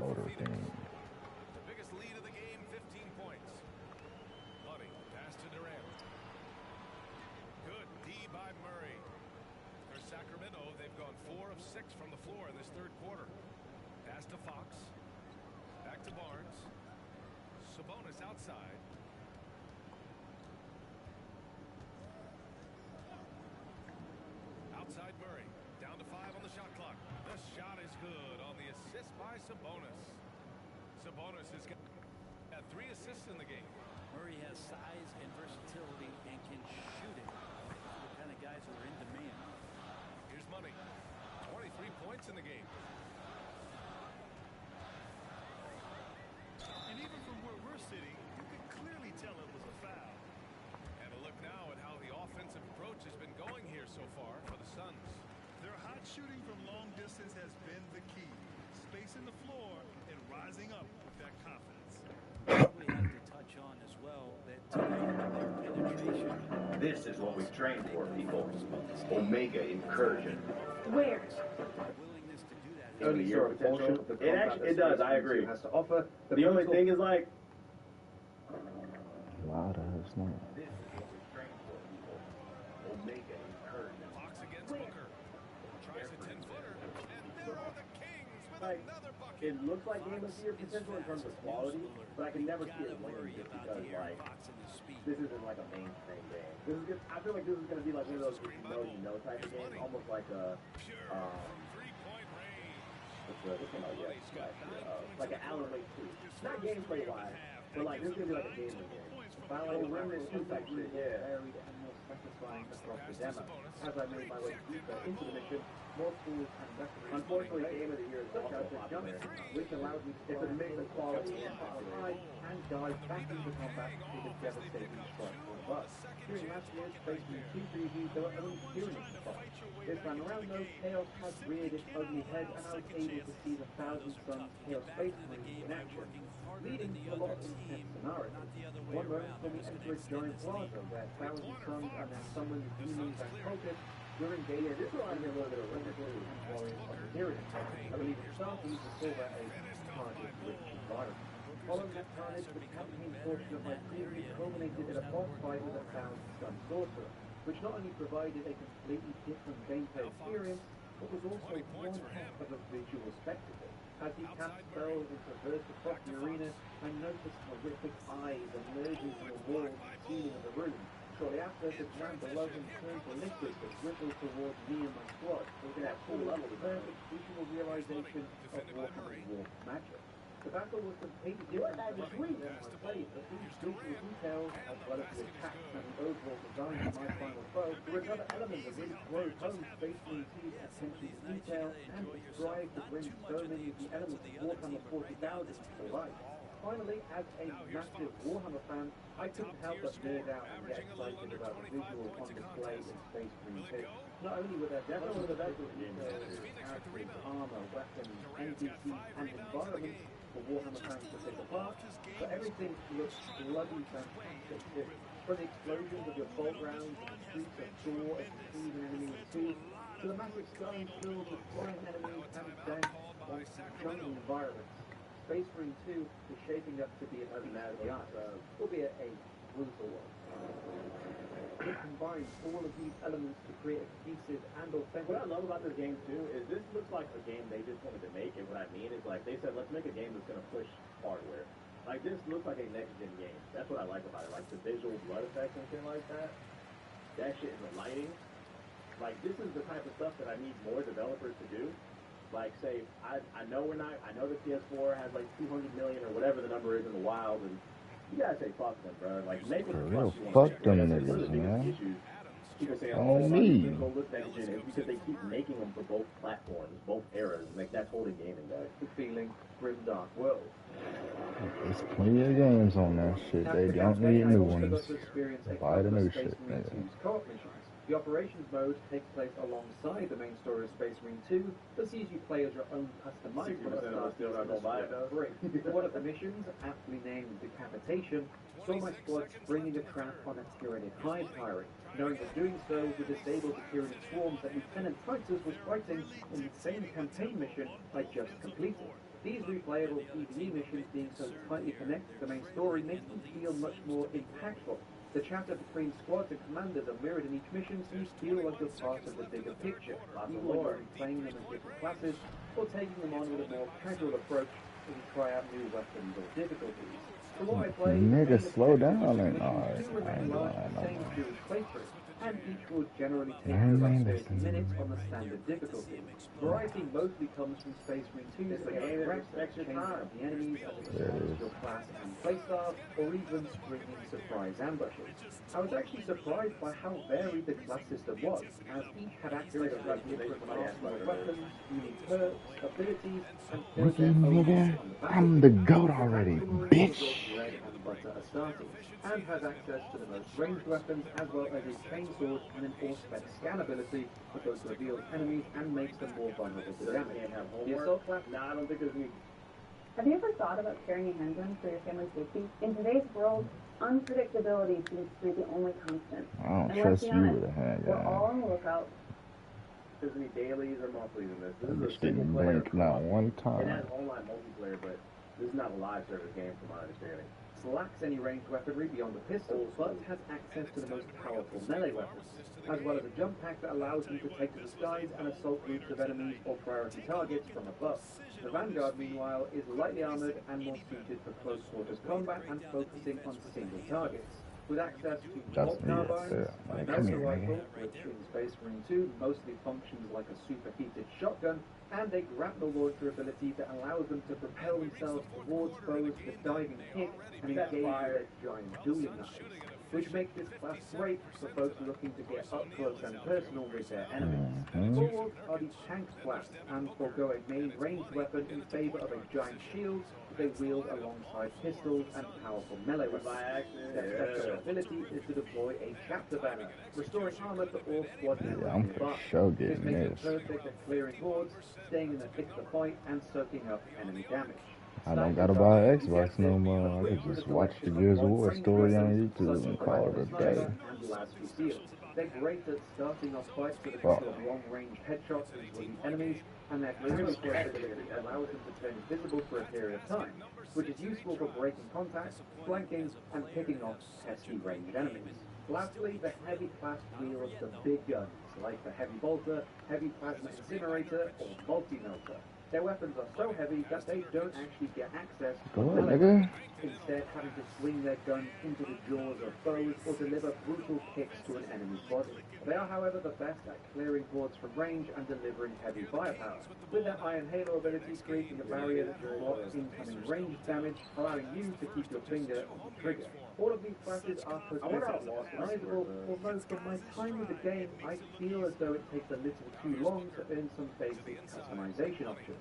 Loader thing. The biggest lead of the game, 15 points. Money, pass to Durant. gone 4 of 6 from the floor in this third quarter. Pass to Fox. Back to Barnes. Sabonis outside. Outside Murray. Down to 5 on the shot clock. The shot is good on the assist by Sabonis. Sabonis has got 3 assists in the game. Murray has size and versatility and can shoot it. The kind of guys who are in demand. Here's Money. 23 points in the game. And even from where we're sitting, you can clearly tell it was a foul. And a look now at how the offensive approach has been going here so far for the Suns. Their hot shooting from long distance has been the key. Spacing the floor and rising up with that confidence. We have to touch on as well that their penetration. This is what we train for, people. Omega incursion. Where? Willingness to do that. Only your potential. It does. I agree. Has to offer. The only thing is like. Loud as no. This is what we train for, people. Omega incursion. Fox against Booker. Tries a 10-footer. And there are the Kings with another bucket. It looks like Game of the Year potential in terms of quality, but I can never see it winning just because, like, this isn't like a mainstream game. This is good. I feel like this is going to be like one of those you know type of games, almost like a, like an Alan Wake 2. Not gameplay-wise, but like this is going to be like a gaming game. Final Remnant 2 type shit, yeah. Varied and more satisfying across the demo. As I made my way deeper into the mission, more tools and weaponry. Unfortunately, Game of the Year is such a jump, which allows me to get a mix of quality and high and dive back into combat with a devastating strike from above. During last year's Space Marine 2 preview, there were only Tyrannies to fight. This time around, though, Chaos has reared its ugly head, and I was able to see the Thousand Suns Chaos Space Marines in action, leading to a lot of intense scenarios. One moment when we enter a giant plaza where Thousand Suns are now summoned demons and cultists. During data, this reminds me a little bit of Renegade and Warriors of the Tyranny. I believe it's starting to silver a carnage-rich environment. Following that carnage, the campaign portion of my preview culminated in a boss fight with a Thousand Sun Sorcerer, which not only provided a completely different gameplay experience, but was also one heck of a visual spectacle. As he cast spells and traversed across the arena, I noticed horrific eyes emerging from the walls and ceiling of the room. Shortly after, the ground below him turned to liquid that rippled towards me and my squad. Looking at full level, the perfect visual realization of Warhammer War magic. The battle was completely different from what I played, but these visual details, as well as the attacks and the overall design of my final foe, were another element that really drove home Space Marine 2's attention to detail and its drive to bring so many of the elements of Warhammer 40,000 to life. Finally, as a massive Warhammer fan, I couldn't help but nerd out and get excited about the visuals on display in Space Marine 2. Not only were there definitely the vessel details, characters, armor, weapons, NPCs, and environments for Warhammer fans to pick apart, but everything looks bloody fantastic too. From the explosions of your bolt rounds and the streaks of gore and deceiving enemies too, to the massive skies filled with flying enemies and death on jungle environments. Space Marine 2 is shaping up to be an undeniable albeit a brutal one. It combines all of these elements to create a cohesive and authentic. What I love about this game too is this looks like a game they just wanted to make, and what I mean is like they said, let's make a game that's gonna push hardware. Like this looks like a next gen game. That's what I like about it. Like the visual blood effects and shit like that. That shit and the lighting. Like this is the type of stuff that I need more developers to do. Like say, I know the PS4 has like 200 million or whatever the number is in the wild, and you gotta say fuck them, bro. Like make it real fuck them niggas, man. People say, On me. Go look next gen is because they keep making them for both platforms, both eras. Like that's holding gaming back. The feeling grim dark world. There's plenty of games on that shit. They don't need new ones. Buy the new shit, nigga. The Operations mode takes place alongside the main story of Space Marine 2, but sees you play as your own customizable One of the missions, aptly named Decapitation, saw my squad springing a trap on a Tyranid hive tyrant, knowing that doing so would disable the Tyranid swarms that Lieutenant Titus was fighting in the same campaign mission I just completed. These replayable PvE missions being so tightly connected to the main story makes them feel much more impactful. The chatter between squads and commanders are mirrored in each mission, so you feel like you're part of the bigger picture, even when you're playing them as different classes, or taking them on with a more casual approach as you try out new weapons or difficulties. From what I play, Nigga, slow down and remain alright. largely the same through each playthrough, and each will generally take you about 30 minutes on the standard difficulty. Variety mostly comes from Space Marine 2's changing of the enemies as it responds to your class and playstyle, or even springing surprise ambushes. I was actually surprised by how varied the class system was, as each had access to a different arsenal of weapons, unique perks, abilities, and Rookie nigga, I'm the GOAT already, bitch. bread and butter Astartes, and has access to the most ranged weapons as well as a chainsword and an all-spec scan ability that both reveals enemies and makes them more vulnerable to damage. The assault class? Nah, I don't think there's any. Have you ever thought about carrying a handgun for your family's safety? In today's world, unpredictability seems to be the only constant. I don't and trust let's be you honest, with a handgun. we're all on the lookout. There's any dailies or monthlies in this. This I is a just single didn't player. blink not one It time. has online multiplayer, but this is not a live service game from my understanding. Lacks any ranged weaponry beyond the pistol, but has access to the most powerful melee weapons, as well as a jump pack that allows you to take to the skies and assault groups of enemies or priority targets from above. The Vanguard, meanwhile, is lightly armored and more suited for close quarters combat and focusing on single targets. With access to bolt carbines, a Melter rifle, which in Space Marine 2 mostly functions like a superheated shotgun, and a grapple launcher ability that allows them to propel themselves towards foes with diving kick and engage with their giant dueling knives, which makes this class great for folks looking to get up close and personal with their enemies. Forwards are the tank class, and forego a main ranged weapon in favor of a giant shield they wield alongside pistols and powerful melee weapons. Their special ability is to deploy a chapter banner, restoring armor to all squad members Yeah, I'm nearby. for sure This getting makes this. it perfect at clearing hordes, staying in the thick of the fight, and soaking up enemy damage. I don't gotta buy an Xbox no more. I could just watch the Gears of War story on YouTube and call it a day. They're great at starting off fights with a couple of long-range headshots into the enemies, and their camouflage ability allows them to turn invisible for a period of time, which is useful for breaking contact, flanking, and picking off pesky ranged enemies. Lastly, the heavy class wields the big guns, like the Heavy Bolter, Heavy Plasma Incinerator, or Multi-Melter. Their weapons are so heavy that they don't actually get access to melee weapons, instead having to swing their guns into the jaws of foes or deliver brutal kicks to an enemy's body. They are, however, the best at clearing hordes from range and delivering heavy firepower, with their Iron Halo ability creating a barrier that blocks incoming ranged damage, allowing you to keep your finger on the trigger. All of these classes are progressively customizable, although from my time with the game, I feel as though it takes a little too long to earn some basic customization options.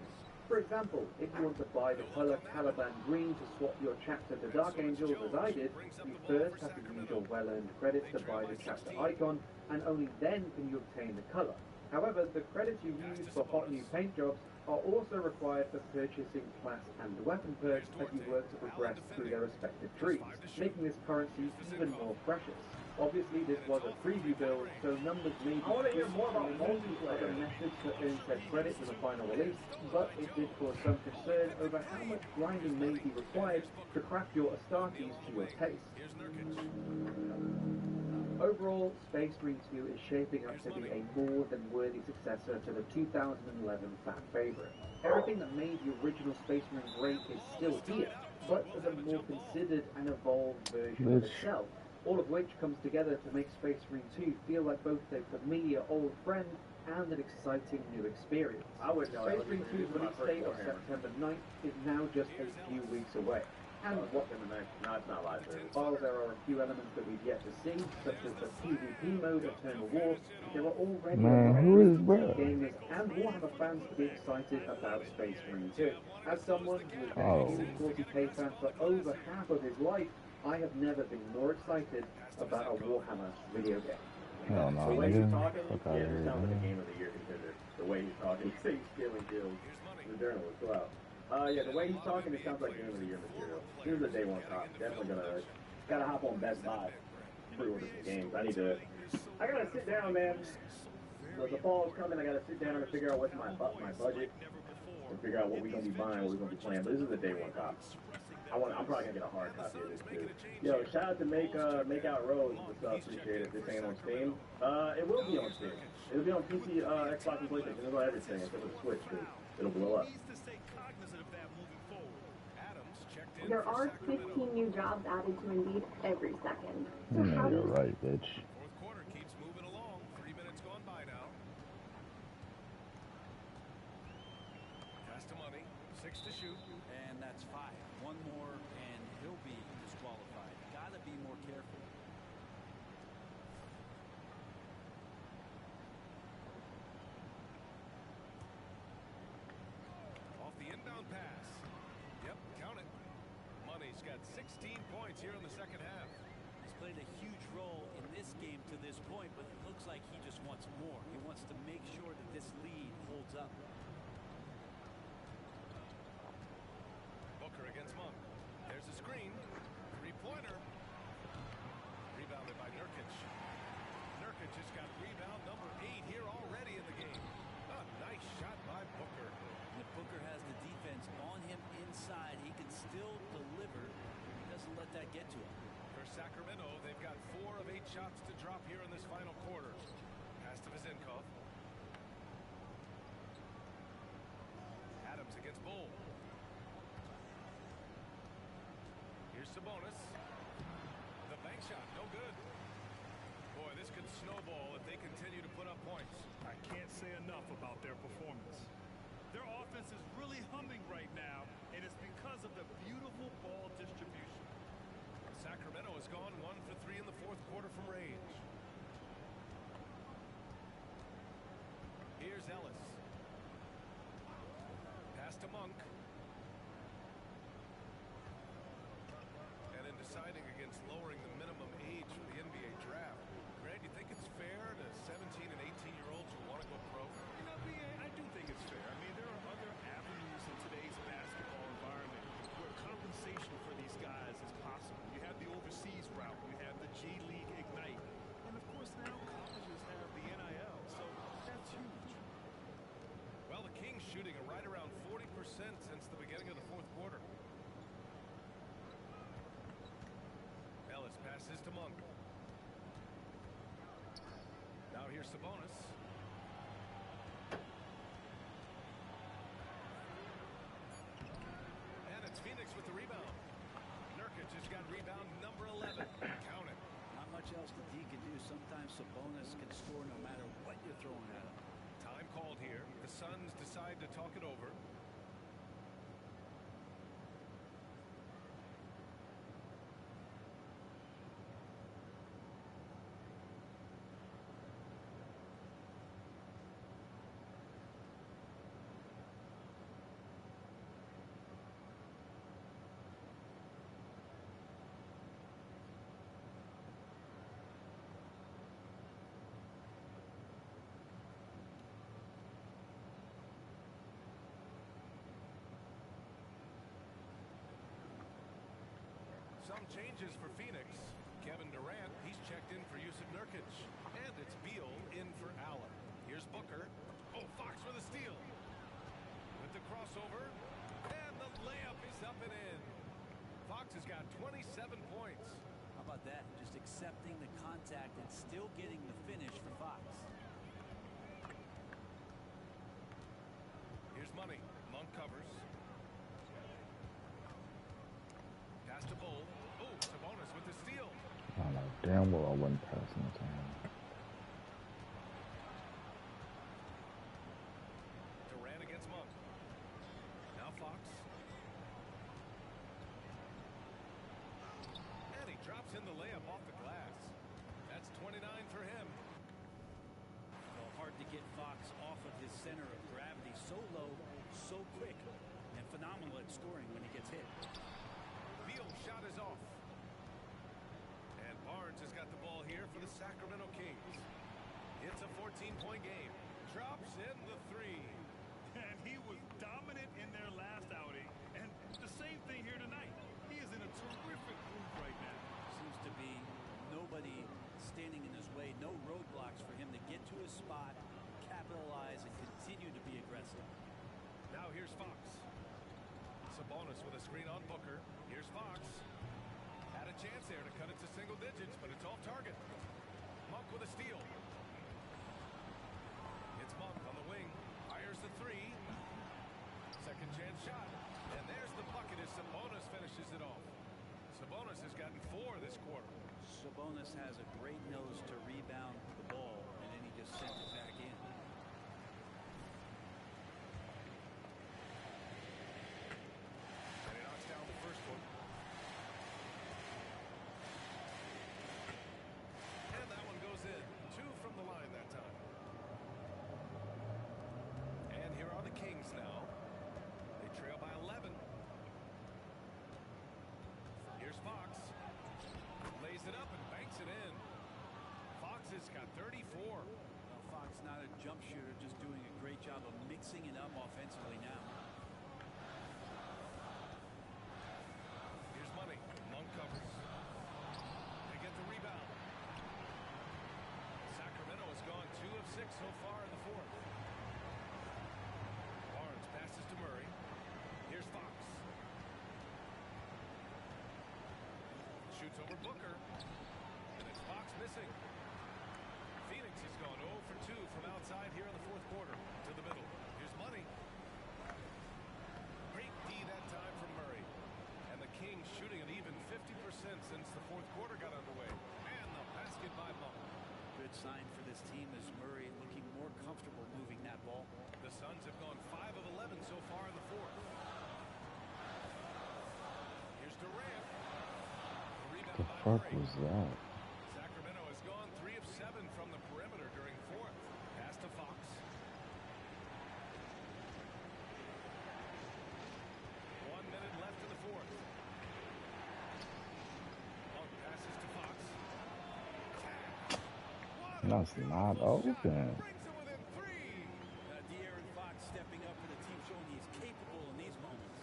For example, if you want to buy the color Caliban Green to swap your chapter to Dark Angels as I did, you first have to use your well-earned credits to buy the chapter icon, and only then can you obtain the color. However, the credits you use for hot new paint jobs are also required for purchasing class and weapon perks as you work to progress through their respective trees, making this currency even more precious. Obviously, this was a preview build, so numbers may be other methods to earn said credits in the final release, but it did cause some concern over how much grinding may be required to craft your Astartes to your taste. Overall, Space Marine 2 is shaping up to be a more than worthy successor to the 2011 fan favorite. Everything that made the original Space Marine great is still here, but as a more considered and evolved version of itself, all of which comes together to make Space Marine 2 feel like both a familiar old friend and an exciting new experience. Space Marine 2's release date of September 9th is now just a few weeks away. And what it's not live service. While there are a few elements that we've yet to see, such as the PvP mode Eternal War, there are already gamers and Warhammer fans to be excited about Space Marine 2. As someone who has been a huge 40k fan for over half of his life, I have never been more excited about a Warhammer video game. Hell no, the way he's nigga. talking, Fuck out yeah, of this here, sounds like a man. game of the year contender. The way he's talking, he's saying stealing kills. The journalist, go out. Yeah, the way he's talking, it sounds like game of the year material. Here's the day one top. Definitely gotta hop on Best Buy, pre-order some games. I gotta sit down, man. The fall's coming. I gotta sit down and figure out what's my budget, and figure out what we're gonna be buying, what we're gonna be playing. But this is the day one top. I'm probably gonna get a hard copy of this too. Yo, shout out to Make Out Rose. Appreciate it. This ain't on Steam. It will be on Steam. It'll be on PC, Xbox, and PlayStation. It'll on everything except for the Switch because it'll blow up. There are 15 new jobs added to Indeed every second. So Yeah, you're right, bitch. Fourth quarter keeps moving along. 3 minutes gone by now. Pass to Money. 6 to shoot. And that's 5. One more, and he'll be disqualified. Gotta be more careful. Off the inbound pass. Yep, count it. Money's got 16 points here in the second half. He's played a huge role in this game to this point, but it looks like he just wants more. He wants to make sure that this lead holds up. Booker against Monk. There's a screen. Three-pointer. Rebounded by Nurkic. Nurkic has got rebound number 8 here already in the game. A nice shot by Booker. And if Booker has the defense on him inside, he can still deliver. He doesn't let that get to him. For Sacramento, they've got 4 of 8 shots to drop here in this final quarter. Pass to Vizinkov. Adams against Bull. Here's Sabonis. The bank shot, no good. Boy, this could snowball if they continue to put up points. I can't say enough about their performance. Their offense is really humming right now, and it's because of the beautiful ball distribution. Sacramento has gone 1 for 3 in the fourth quarter from range. Here's Ellis. Pass to Monk. And in deciding against lowering the minimum age for the NBA draft, Grant, you think it's fair to 17 and 18-year-olds who want to go pro? You know, I do think it's fair. I mean, there are other avenues in today's basketball environment where compensation for these guys is possible. You have the overseas route. You have the G League Ignite. And, of course, now colleges have the NIL. So that's huge. Well, the Kings shooting right around 40% since the beginning of the fourth quarter. Ellis passes to Monk. Now here's Sabonis. And it's Phoenix with the rebound. Nurkic has got rebound number 11. Count it. Not much else that he can do. Sometimes Sabonis can score no matter what you're throwing at him. Time called here. The Suns decide to talk it over. Some changes for Phoenix. Kevin Durant, he's checked in for Yusuf Nurkic. And it's Beal in for Allen. Here's Booker. Oh, Fox with a steal. With the crossover. And the layup is up and in. Fox has got 27 points. How about that? Just accepting the contact and still getting the finish for Fox. Here's Money. Monk covers. Pass to Bull. Oh, Sabonis with the steal. I know damn well I wasn't passing it to him. Durant against Monk. Now Fox. And he drops in the layup off the glass. That's 29 for him. Well, hard to get Fox off of his center of gravity. So low, so quick, and phenomenal at scoring when he gets hit. Beal's shot is off. And Barnes has got the ball here for the Sacramento Kings. It's a 14-point game. Drops in the 3. And he was dominant in their last outing. And the same thing here tonight. He is in a terrific group right now. Seems to be nobody standing in his way. No roadblocks for him to get to his spot, capitalize, and continue to be aggressive. Now here's Fox. Sabonis Sabonis with a screen on Booker. Here's Fox. Had a chance there to cut it to single digits, but it's off target. Monk with a steal. It's Monk on the wing. Fires the three. Second chance shot. And there's the bucket as Sabonis finishes it off. Sabonis has gotten 4 this quarter. Sabonis has a great nose to rebound the ball, and then he just sends it back in. And he knocks down the first one. And that one goes in. 2 from the line that time. And here are the Kings now. They trail by 11. Here's Fox. Lays it up and banks it in. Fox has got 34. Well, Fox not a jump shooter, just doing a great job of mixing it up offensively now. Here's Money. Monk covers. They get the rebound. Sacramento has gone 2 of 6 so far in the fourth. Barnes passes to Murray. Here's Fox. Shoots over Booker. And it's Fox missing. Phoenix has gone 0 for 2 from outside here in the fourth quarter. To the middle. Here's Money. Great D that time from Murray. And the Kings shooting an even 50% since the fourth quarter got underway. And the basket by Monk. Good sign for this team as Murray looking more comfortable moving that ball. The Suns have gone 5 of 11 so far in the fourth. Here's Durant. The fuck was that? Sacramento has gone 3 of 7 from the perimeter during fourth. Pass to Fox. 1 minute left in the fourth. Monk passes to Fox. That's not open. De'Aaron Fox stepping up for the team, showing he's capable in these moments.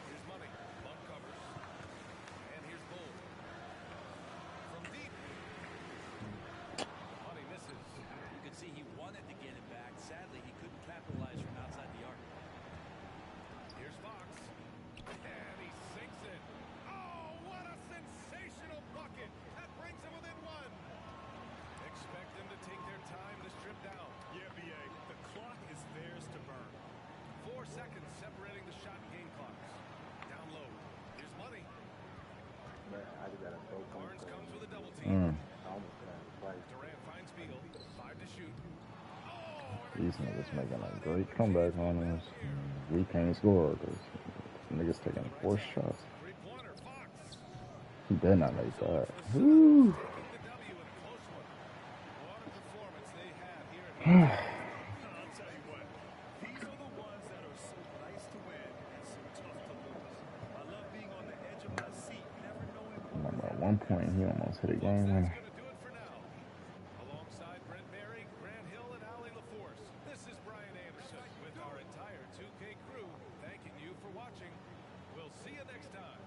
Here's Money. Monk covers. And here's Bull. From deep. Money misses. You could see he wanted to get it back. Sadly, he couldn't capitalize from outside the arc. Here's Fox. And he sinks it. Oh, what a sensational bucket. That brings him within 1. Expect them to take their time to strip down. Yeah, B.A. The clock is theirs to burn. 4 seconds separating the shot and game clocks. Down low. Here's Money. Barnes comes with a double team. Durant finds Beal. 5 to shoot. These niggas making a great comeback on us. We can't score because niggas taking 4 shots. He better not make that. Woo! I'll tell you what, these are the ones that are so nice to win and so tough to lose. I love being on the edge of my seat, never knowing what At one point, he almost hit a game winner. Alongside Brent Berry, Grant Hill, and Allie LaForce, this is Brian Anderson with our entire 2K crew thanking you for watching. We'll see you next time.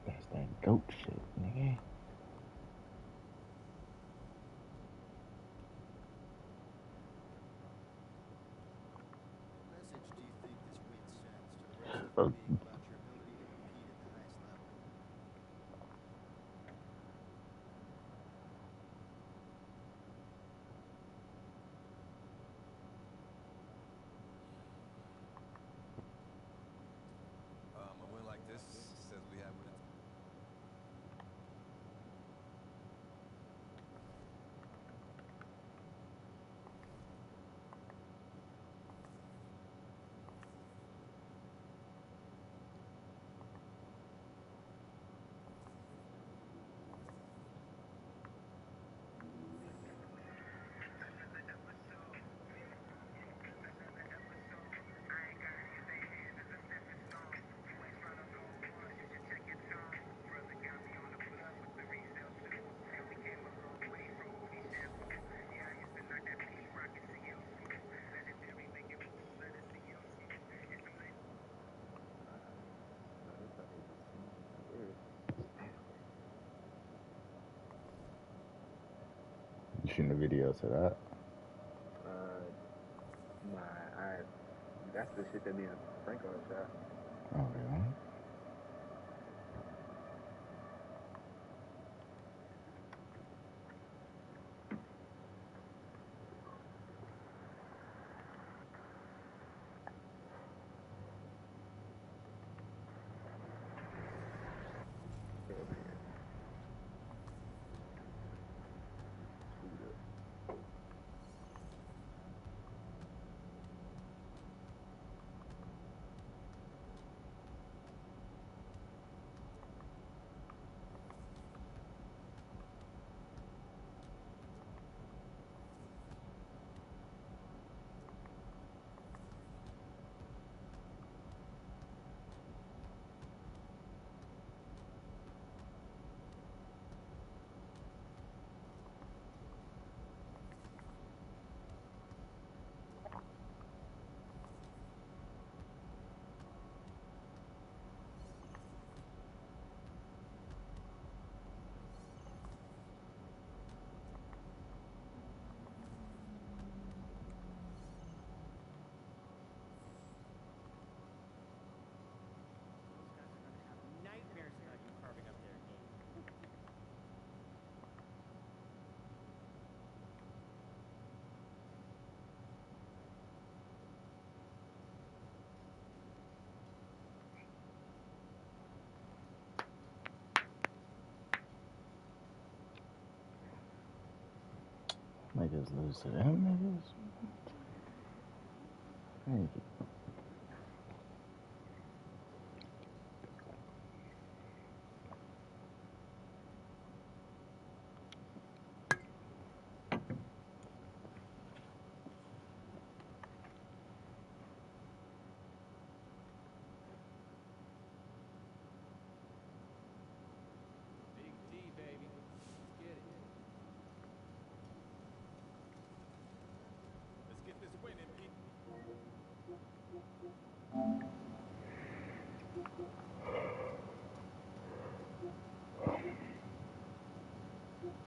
That's that goat shit, nigga. A win like this says we have what it reaction to videos of that? That's the shit that me and Franco shot. Oh, yeah. Nightmares about you carving up their game. Niggas lose to them niggas. Thank you.